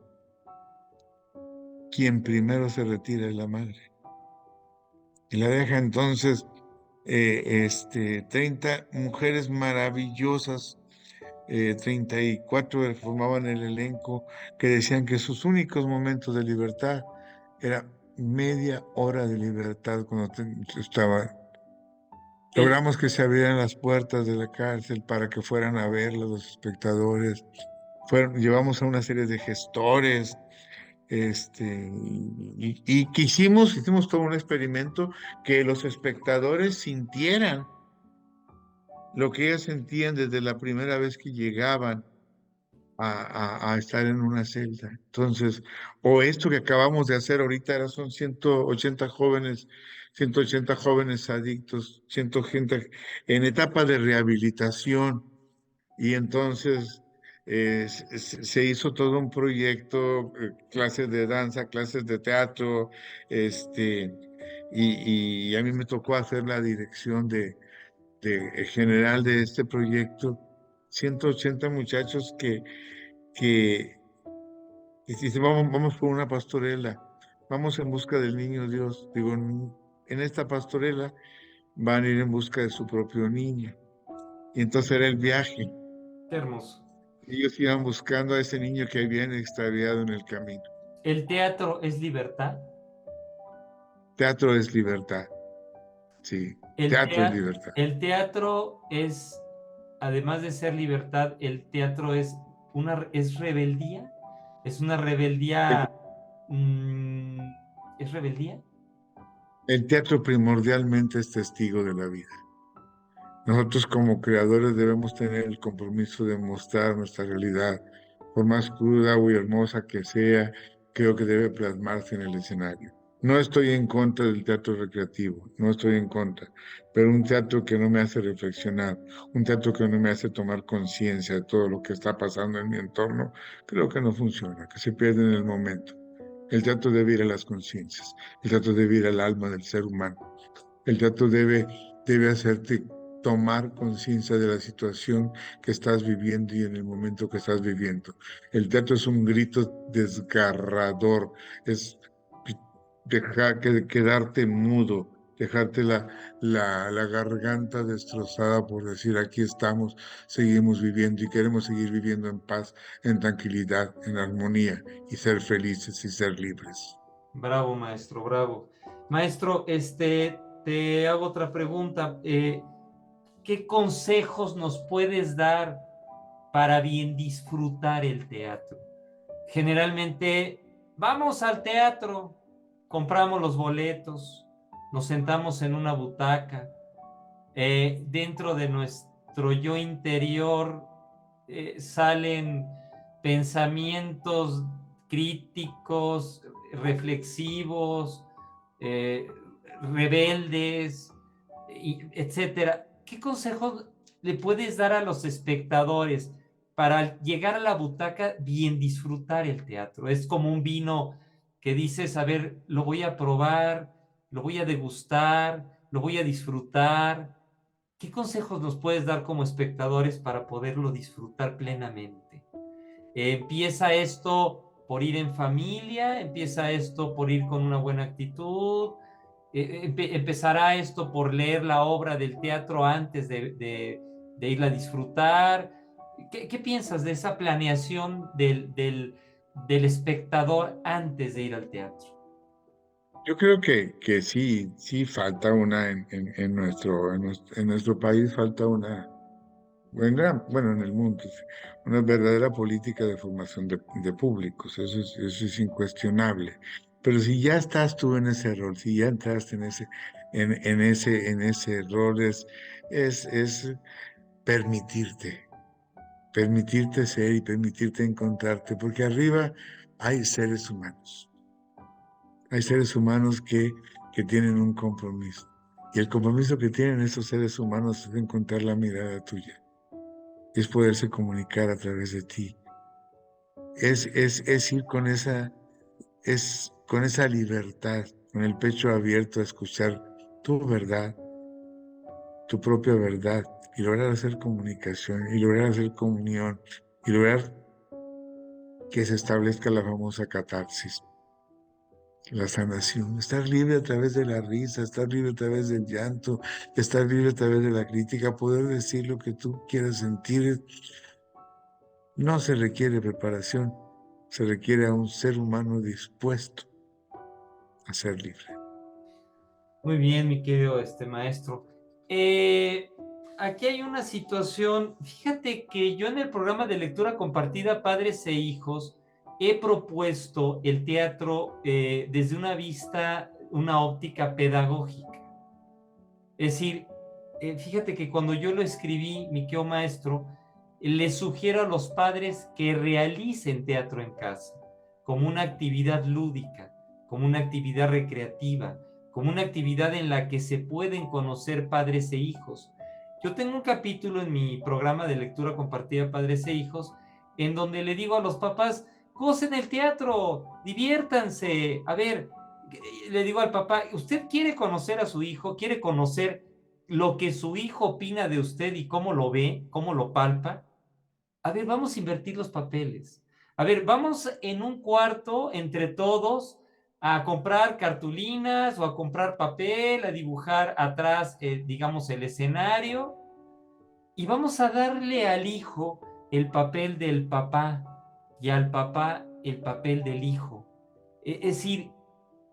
quien primero se retira es la madre. Y la deja entonces 30 mujeres maravillosas, 34 formaban el elenco, que decían que sus únicos momentos de libertad era media hora de libertad cuando estaba. El, Logramos que se abrieran las puertas de la cárcel para que fueran a verlo los espectadores. Llevamos a una serie de gestores, y que hicimos todo un experimento que los espectadores sintieran lo que ellas sentían desde la primera vez que llegaban a estar en una celda. Entonces, o esto que acabamos de hacer ahorita, son 180 jóvenes adictos, 100 gente en etapa de rehabilitación. Y entonces se hizo todo un proyecto, clases de danza, clases de teatro, y a mí me tocó hacer la dirección general de este proyecto. 180 muchachos que dicen, vamos por una pastorela, vamos en busca del niño Dios. Digo, en esta pastorela van a ir en busca de su propio niño. Y entonces era el viaje. qué hermoso. Ellos iban buscando a ese niño que habían extraviado en el camino. ¿El teatro es libertad? Teatro es libertad. Sí, teatro es libertad. El teatro es, además de ser libertad, el teatro es es rebeldía. Es una rebeldía. mm, ¿Es rebeldía? El teatro primordialmente es testigo de la vida. Nosotros como creadores debemos tener el compromiso de mostrar nuestra realidad, por más cruda o hermosa que sea, creo que debe plasmarse en el escenario. No estoy en contra del teatro recreativo, no estoy en contra, pero un teatro que no me hace reflexionar, un teatro que no me hace tomar conciencia de todo lo que está pasando en mi entorno, creo que no funciona, que se pierde en el momento. El teatro debe ir a las conciencias, el teatro debe ir al alma del ser humano. El teatro debe hacerte tomar conciencia de la situación que estás viviendo y en el momento que estás viviendo. El teatro es un grito desgarrador, es quedarte mudo, dejarte la garganta destrozada por decir aquí estamos, seguimos viviendo y queremos seguir viviendo en paz, en tranquilidad, en armonía y ser felices y ser libres. Bravo, maestro, bravo. Maestro, te hago otra pregunta. ¿Qué consejos nos puedes dar para bien disfrutar el teatro? Generalmente vamos al teatro, compramos los boletos, nos sentamos en una butaca, dentro de nuestro yo interior salen pensamientos críticos, reflexivos, eh, rebeldes, etcétera. ¿Qué consejos le puedes dar a los espectadores para llegar a la butaca bien disfrutar el teatro? Es como un vino que dices, a ver, lo voy a probar, lo voy a degustar, lo voy a disfrutar. ¿Qué consejos nos puedes dar como espectadores para poderlo disfrutar plenamente? ¿Empieza esto por ir en familia? ¿Empieza esto por ir con una buena actitud? ¿Empezará esto por leer la obra del teatro antes de irla a disfrutar? ¿Qué piensas de esa planeación del espectador antes de ir al teatro? Yo creo que sí falta una en nuestro país, falta una, bueno, en el mundo, sí, una verdadera política de formación de públicos, eso es incuestionable. Pero si ya estás tú en ese rol, si ya entraste en ese rol, es permitirte, permitirte ser y permitirte encontrarte, porque arriba hay seres humanos. Hay seres humanos que tienen un compromiso. Y el compromiso que tienen esos seres humanos es encontrar la mirada tuya. Es poderse comunicar a través de ti. Es ir con esa libertad, con el pecho abierto a escuchar tu verdad, tu propia verdad, y lograr hacer comunicación, y lograr hacer comunión, y lograr que se establezca la famosa catarsis. La sanación, estar libre a través de la risa, estar libre a través del llanto, estar libre a través de la crítica, poder decir lo que tú quieras sentir. No se requiere preparación, se requiere a un ser humano dispuesto a ser libre. Muy bien, mi querido maestro. Aquí hay una situación. Fíjate que yo en el programa de lectura compartida Padres e Hijos he propuesto el teatro desde una óptica pedagógica. Es decir, fíjate que cuando yo lo escribí, mi querido maestro, le sugiero a los padres que realicen teatro en casa como una actividad lúdica, como una actividad recreativa, como una actividad en la que se pueden conocer padres e hijos. Yo tengo un capítulo en mi programa de lectura compartida Padres e Hijos en donde le digo a los papás, gocen el teatro, diviértanse. A ver, le digo al papá, ¿usted quiere conocer a su hijo? ¿Quiere conocer lo que su hijo opina de usted y cómo lo ve, cómo lo palpa? A ver, vamos a invertir los papeles. A ver, vamos en un cuarto entre todos a comprar cartulinas o a comprar papel, a dibujar atrás, digamos, el escenario y vamos a darle al hijo el papel del papá y al papá el papel del hijo. Es decir,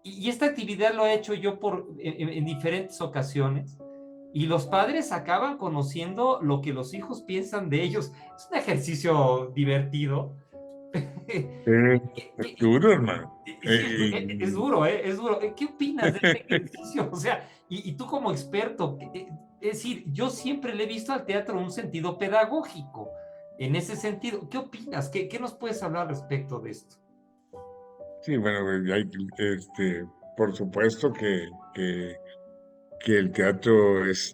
Y esta actividad lo he hecho yo en diferentes ocasiones. Y los padres acaban conociendo lo que los hijos piensan de ellos. Es un ejercicio divertido. Es duro, hermano. Es duro, ¿eh? Es duro. ¿Qué opinas de este ejercicio? O sea, y tú como experto, es decir, yo siempre le he visto al teatro un sentido pedagógico. En ese sentido, ¿qué opinas? ¿Qué nos puedes hablar respecto de esto? Sí, bueno, por supuesto que el teatro es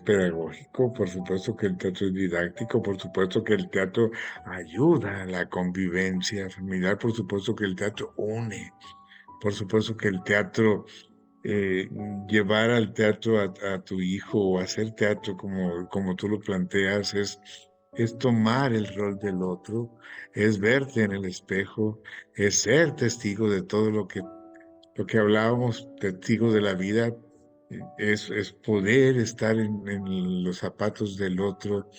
pedagógico, por supuesto que el teatro es didáctico, por supuesto que el teatro ayuda a la convivencia familiar, por supuesto que el teatro une, por supuesto que el teatro, eh, llevar al teatro a tu hijo o hacer teatro como tú lo planteas es tomar el rol del otro, es verte en el espejo, es ser testigo de todo lo que hablábamos, testigo de la vida, es poder estar en los zapatos del otro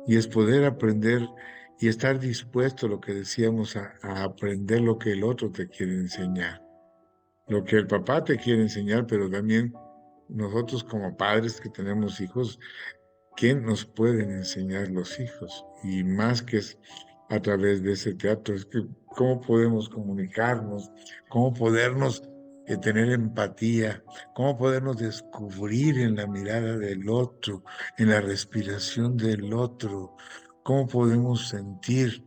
y es poder aprender y estar dispuesto, lo que decíamos, a aprender lo que el otro te quiere enseñar, lo que el papá te quiere enseñar, pero también nosotros como padres que tenemos hijos, ¿qué nos pueden enseñar los hijos? Y más que es a través de ese teatro, es que cómo podemos comunicarnos, cómo podernos tener empatía, cómo podernos descubrir en la mirada del otro, en la respiración del otro, cómo podemos sentir.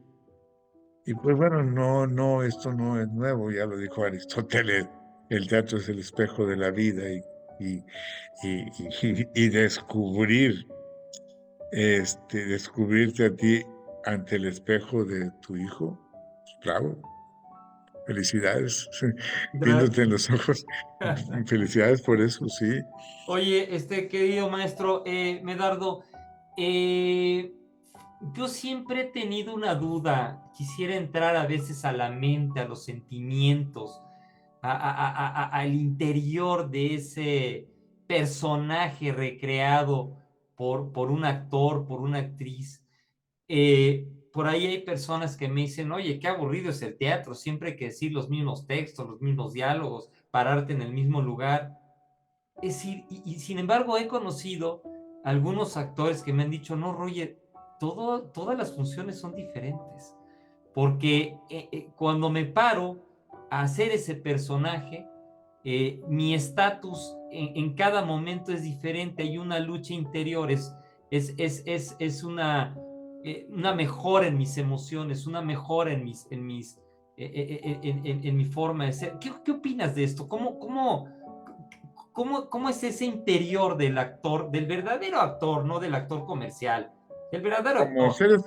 Y pues bueno, no, esto no es nuevo, ya lo dijo Aristóteles, el teatro es el espejo de la vida y, y descubrir descubrirte a ti ante el espejo de tu hijo, bravo, felicidades, viéndote en los ojos, felicidades por eso, sí. Oye, querido maestro Medardo, eh, yo siempre he tenido una duda, quisiera entrar a veces a la mente, a los sentimientos, al interior de ese personaje recreado por un actor, por una actriz. Por ahí hay personas que me dicen, oye, qué aburrido es el teatro, siempre hay que decir los mismos textos, los mismos diálogos, pararte en el mismo lugar. Es decir, y sin embargo he conocido algunos actores que me han dicho, no, Roger, todas las funciones son diferentes, porque cuando me paro a hacer ese personaje, mi estatus en cada momento es diferente, hay una lucha interior, es una mejora en mis emociones, una mejora en mi forma de ser. ¿Qué opinas de esto? ¿Cómo es ese interior del actor, del verdadero actor, no del actor comercial, del verdadero Como actor? seres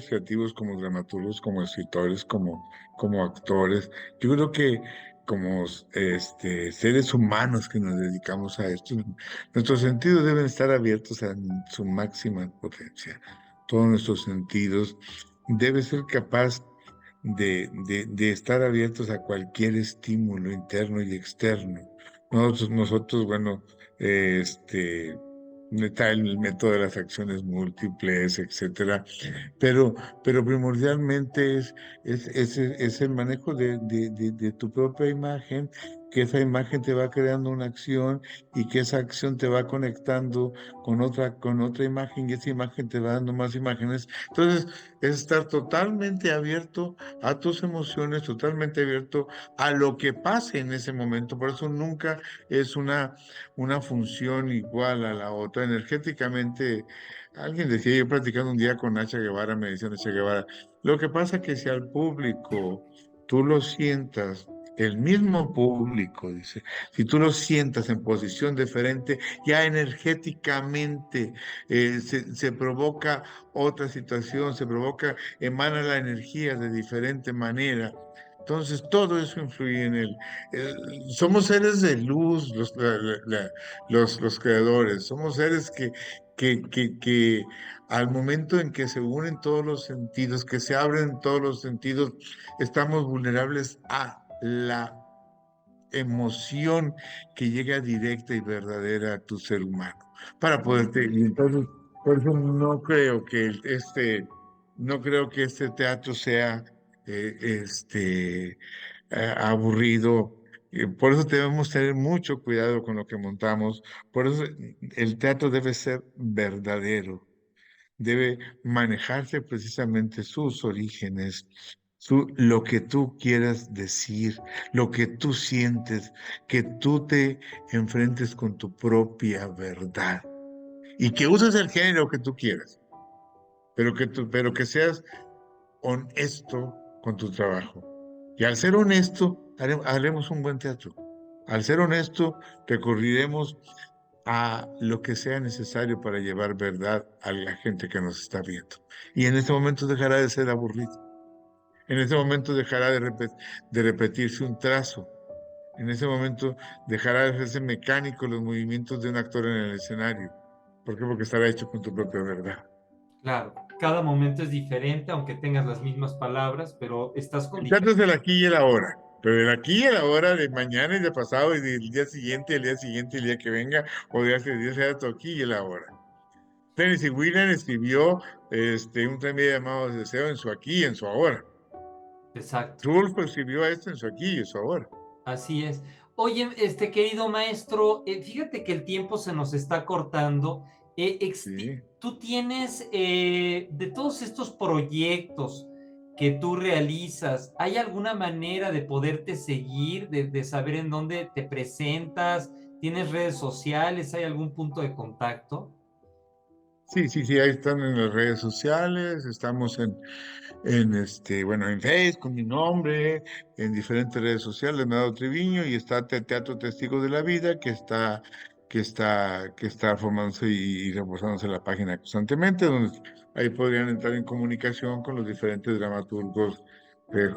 creativos, como dramaturgos, como escritores, como actores, yo creo que como seres humanos que nos dedicamos a esto, nuestros sentidos deben estar abiertos a su máxima potencia. Todos nuestros sentidos deben ser capaz de estar abiertos a cualquier estímulo interno y externo. Nosotros, bueno, está el método de las acciones múltiples, etcétera, pero primordialmente es el manejo de tu propia imagen, que esa imagen te va creando una acción y que esa acción te va conectando con otra imagen y esa imagen te va dando más imágenes. Entonces, es estar totalmente abierto a tus emociones, totalmente abierto a lo que pase en ese momento. Por eso nunca es una función igual a la otra. Energéticamente, alguien decía, yo platicando un día con Nacha Guevara, me decía Nacha Guevara, lo que pasa es que si al público tú lo sientas, el mismo público, dice, si tú lo sientas en posición diferente, ya energéticamente se provoca otra situación, emana la energía de diferente manera. Entonces, todo eso influye en él. Somos seres de luz, los creadores. Somos seres que al momento en que se unen todos los sentidos, que se abren todos los sentidos, estamos vulnerables a la emoción que llega directa y verdadera a tu ser humano para poderte. Y entonces, por eso no creo que este teatro sea aburrido. Por eso debemos tener mucho cuidado con lo que montamos. Por eso el teatro debe ser verdadero, debe manejarse precisamente sus orígenes, lo que tú quieras decir, lo que tú sientes, que tú te enfrentes con tu propia verdad y que uses el género que tú quieras, pero que seas honesto con tu trabajo. Y al ser honesto, haremos un buen teatro. Al ser honesto, recurriremos a lo que sea necesario para llevar verdad a la gente que nos está viendo. Y en este momento dejará de ser aburrido. En este momento dejará de repetirse un trazo. En ese momento dejará de hacerse mecánico los movimientos de un actor en el escenario. ¿Por qué? Porque estará hecho con tu propia verdad. Claro, cada momento es diferente, aunque tengas las mismas palabras, pero estás El teatro condicionado. es el aquí y el ahora. Pero el aquí y el ahora de mañana y de pasado y del día siguiente, el día siguiente, el día que venga, o de hace días, será tu aquí y el ahora. Tennessee Williams escribió un tranvía llamado Deseo en su aquí y en su ahora. Exacto, Rulfo escribió esto en su aquí y en su ahora. así es. Oye, querido maestro, fíjate que el tiempo se nos está cortando. Sí. Tú tienes, de todos estos proyectos que tú realizas, ¿hay alguna manera de poderte seguir, de saber en dónde te presentas? ¿Tienes redes sociales? ¿Hay algún punto de contacto? Sí, sí, sí, ahí están en las redes sociales, estamos bueno, en Facebook con mi nombre, en diferentes redes sociales, Leonardo Treviño, y está Teatro Testigo de la Vida, que está formándose y reforzándose la página constantemente, donde ahí podrían entrar en comunicación con los diferentes dramaturgos,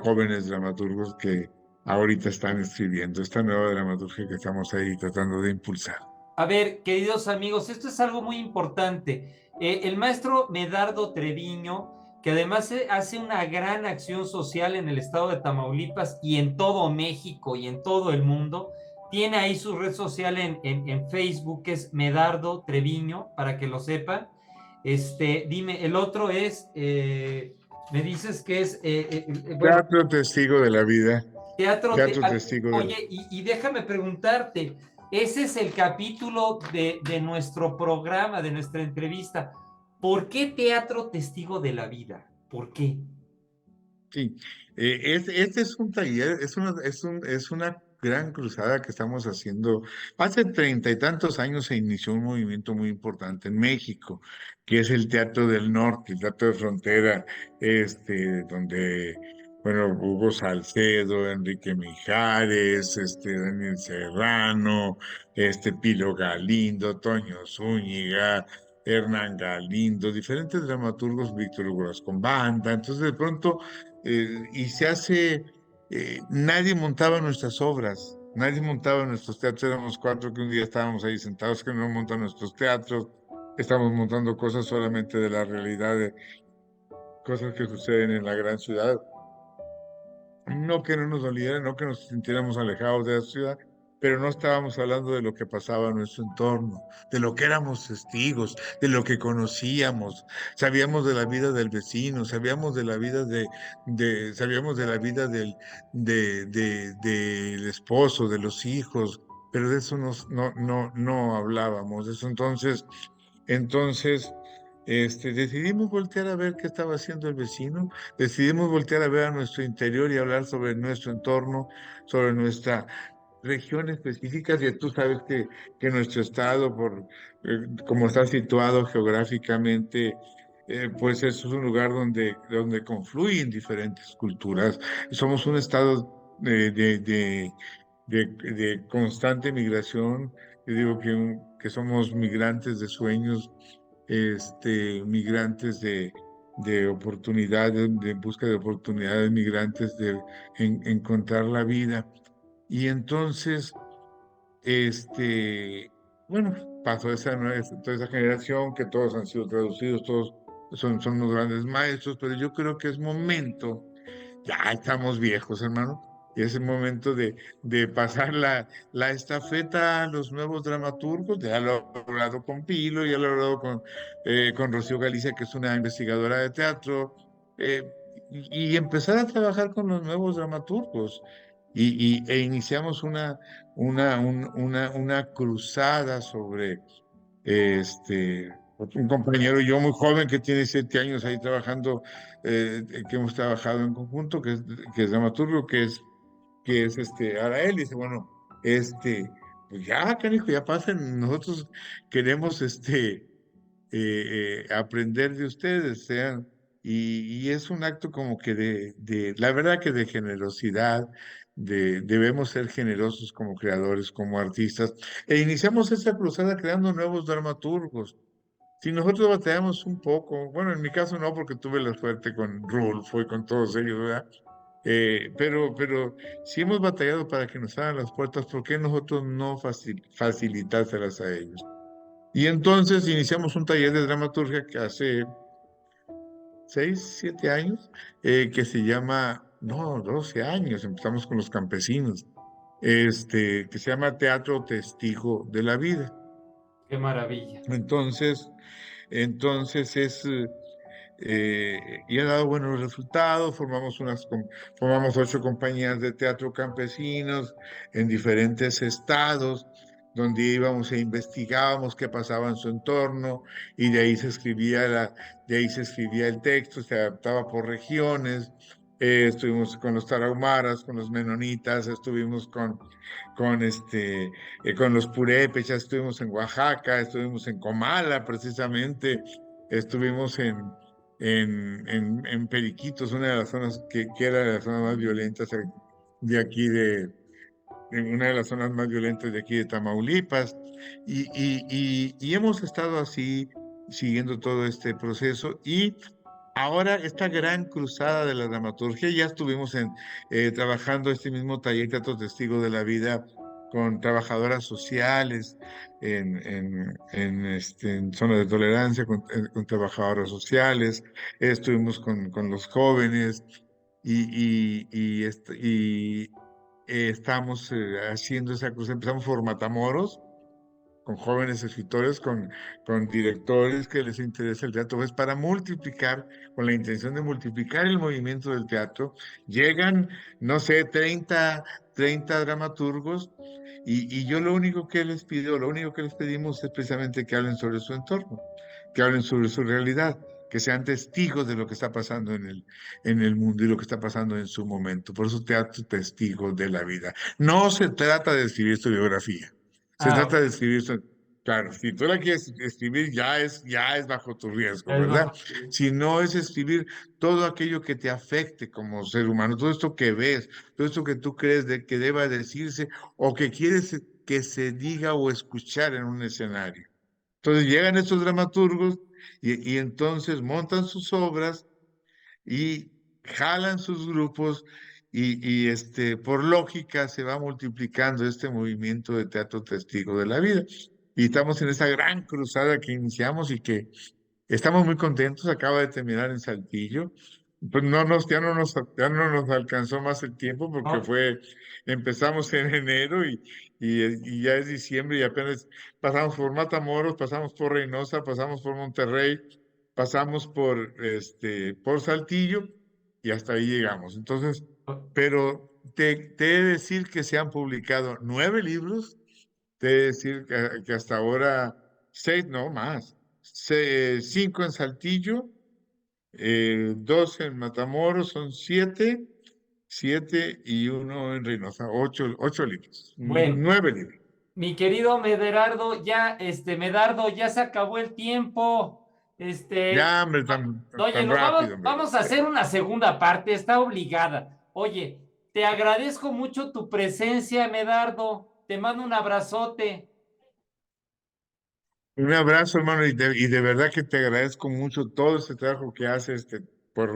jóvenes dramaturgos que ahorita están escribiendo esta nueva dramaturgia que estamos ahí tratando de impulsar. A ver, queridos amigos, esto es algo muy importante. El maestro Medardo Treviño, que además hace una gran acción social en el estado de Tamaulipas y en todo México y en todo el mundo, tiene ahí su red social en Facebook, que es Medardo Treviño, para que lo sepan. Dime, el otro es, me dices que es, bueno, Teatro Testigo de la Vida, Teatro, Teatro Testigo de la oye, y déjame preguntarte, ese es el capítulo de nuestro programa, de nuestra entrevista. ¿Por qué Teatro Testigo de la Vida? ¿Por qué? Sí, este es un taller, es una gran cruzada que estamos haciendo. Hace 30 y tantos años se inició un movimiento muy importante en México, que es el Teatro del Norte, el Teatro de Frontera, donde, bueno, Hugo Salcedo, Enrique Mijares, Daniel Serrano, Pilo Galindo, Toño Zúñiga, Hernán Galindo, diferentes dramaturgos, Víctor Hugo con banda. Entonces, de pronto y se hace, nadie montaba nuestras obras, nadie montaba nuestros teatros, éramos cuatro que un día estábamos ahí sentados que no montan nuestros teatros, estamos montando cosas solamente de la realidad, de cosas que suceden en la gran ciudad. No que no nos doliera, no que nos sintiéramos alejados de la ciudad, pero no estábamos hablando de lo que pasaba en nuestro entorno, de lo que éramos testigos, de lo que conocíamos. Sabíamos de la vida del vecino, sabíamos de la vida sabíamos de la vida del esposo, de los hijos, pero de eso no hablábamos. De eso entonces, decidimos voltear a ver qué estaba haciendo el vecino, decidimos voltear a ver a nuestro interior y hablar sobre nuestro entorno, sobre nuestra región específica. Y tú sabes que nuestro estado, como está situado geográficamente, pues es un lugar donde confluyen diferentes culturas. Somos un estado de constante migración. Yo digo que somos migrantes de sueños, migrantes de oportunidades, de busca de oportunidades, migrantes de encontrar la vida. Y entonces, bueno, pasó toda esa generación que todos han sido traducidos, todos son los grandes maestros, pero yo creo que es momento, ya estamos viejos, hermano. Y es el momento de pasar la estafeta a los nuevos dramaturgos. Ya lo he hablado con Pilo, ya lo he hablado con Rocío Galicia, que es una investigadora de teatro. y empezar a trabajar con los nuevos dramaturgos. E iniciamos una cruzada sobre un compañero y yo muy joven que tiene 7 años ahí trabajando, que hemos trabajado en conjunto, que es dramaturgo, que es Arael, y dice, bueno, pues ya, canijo, ya pasen, nosotros queremos aprender de ustedes, y es un acto como que la verdad que de generosidad, debemos ser generosos como creadores, como artistas, e iniciamos esa cruzada creando nuevos dramaturgos. Si nosotros batallamos un poco, bueno, en mi caso no, porque tuve la suerte con Rulfo y con todos ellos, ¿verdad? Pero si hemos batallado para que nos abran las puertas, ¿por qué nosotros no facilitárselas a ellos? Y entonces iniciamos un taller de dramaturgia que hace 6, 7 años, que se llama, no, 12 años, empezamos con los campesinos, que se llama Teatro Testigo de la Vida. Qué maravilla. Entonces y ha dado buenos resultados. Formamos 8 compañías de teatro campesinos en diferentes estados, donde íbamos e investigábamos qué pasaba en su entorno, y de ahí se escribía el texto, se adaptaba por regiones. Estuvimos con los tarahumaras, con los menonitas, estuvimos con los purépechas, estuvimos en Oaxaca, estuvimos en Comala precisamente, estuvimos en Periquitos, una de las zonas que era de las zonas más violentas de aquí en una de las zonas más violentas de aquí de Tamaulipas, y hemos estado así siguiendo todo este proceso, y ahora esta gran cruzada de la dramaturgia, ya estuvimos trabajando este mismo taller Teatro Testigo de la Vida con trabajadoras sociales en zonas de tolerancia, con trabajadoras sociales, estuvimos con los jóvenes, y estamos haciendo esa cruzada. Empezamos por Matamoros, con jóvenes escritores, con directores que les interesa el teatro, es para multiplicar, con la intención de multiplicar el movimiento del teatro. Llegan, no sé, 30 dramaturgos, y yo lo único que les pedimos es precisamente que hablen sobre su entorno, que hablen sobre su realidad, que sean testigos de lo que está pasando en el mundo y lo que está pasando en su momento. Por eso teatro, testigos de la vida. No se trata de escribir su biografía. Se Ah, trata de escribir, claro, si tú la quieres escribir, ya es bajo tu riesgo, es ¿verdad? bajo. Si no, es escribir todo aquello que te afecte como ser humano, todo esto que ves, todo esto que tú crees que deba decirse, o que quieres que se diga o escuchar en un escenario. Entonces llegan estos dramaturgos, y entonces montan sus obras y jalan sus grupos, por lógica se va multiplicando este movimiento de teatro testigo de la vida. Y estamos en esa gran cruzada que iniciamos y que estamos muy contentos. Acaba de terminar en Saltillo. Pues ya no nos alcanzó más el tiempo, porque ¿No? empezamos en enero, y ya es diciembre, y apenas pasamos por Matamoros, pasamos por Reynosa, pasamos por Monterrey, pasamos por Saltillo, y hasta ahí llegamos. Entonces, pero te he de decir que se han publicado 9 libros, te he de decir que hasta ahora 6, no más, 5 en Saltillo, 2 en Matamoros, son 7 y uno en Reynosa, 8 libros, Bueno, 9 libros. mi querido Medardo, ya se acabó el tiempo. Ya, hombre, tan Oye, rápido, hombre. vamos a hacer una segunda parte, está obligada. Oye, te agradezco mucho tu presencia, Medardo. Te mando un abrazote. Un abrazo, hermano, y de verdad que te agradezco mucho todo este trabajo que haces, por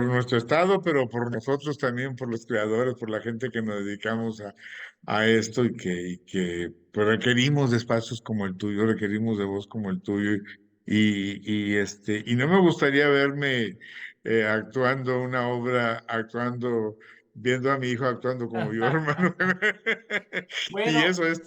nuestro estado, pero por nosotros también, por los creadores, por la gente que nos dedicamos a esto, y que pues, requerimos de espacios como el tuyo, requerimos de voz como el tuyo, y no me gustaría verme actuando una obra, viendo a mi hijo actuando como yo, hermano. Y Bueno, eso es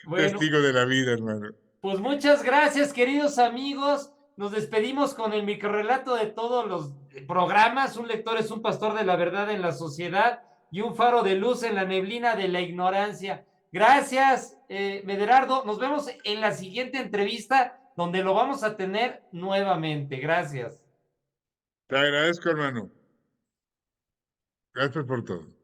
bueno, testigo de la vida, hermano. pues muchas gracias, queridos amigos. nos despedimos con el microrrelato de todos los programas. Un lector es un pastor de la verdad en la sociedad y un faro de luz en la neblina de la ignorancia. Gracias, Mederardo. Nos vemos en la siguiente entrevista donde lo vamos a tener nuevamente. Gracias. Te agradezco, hermano. Gracias por todo.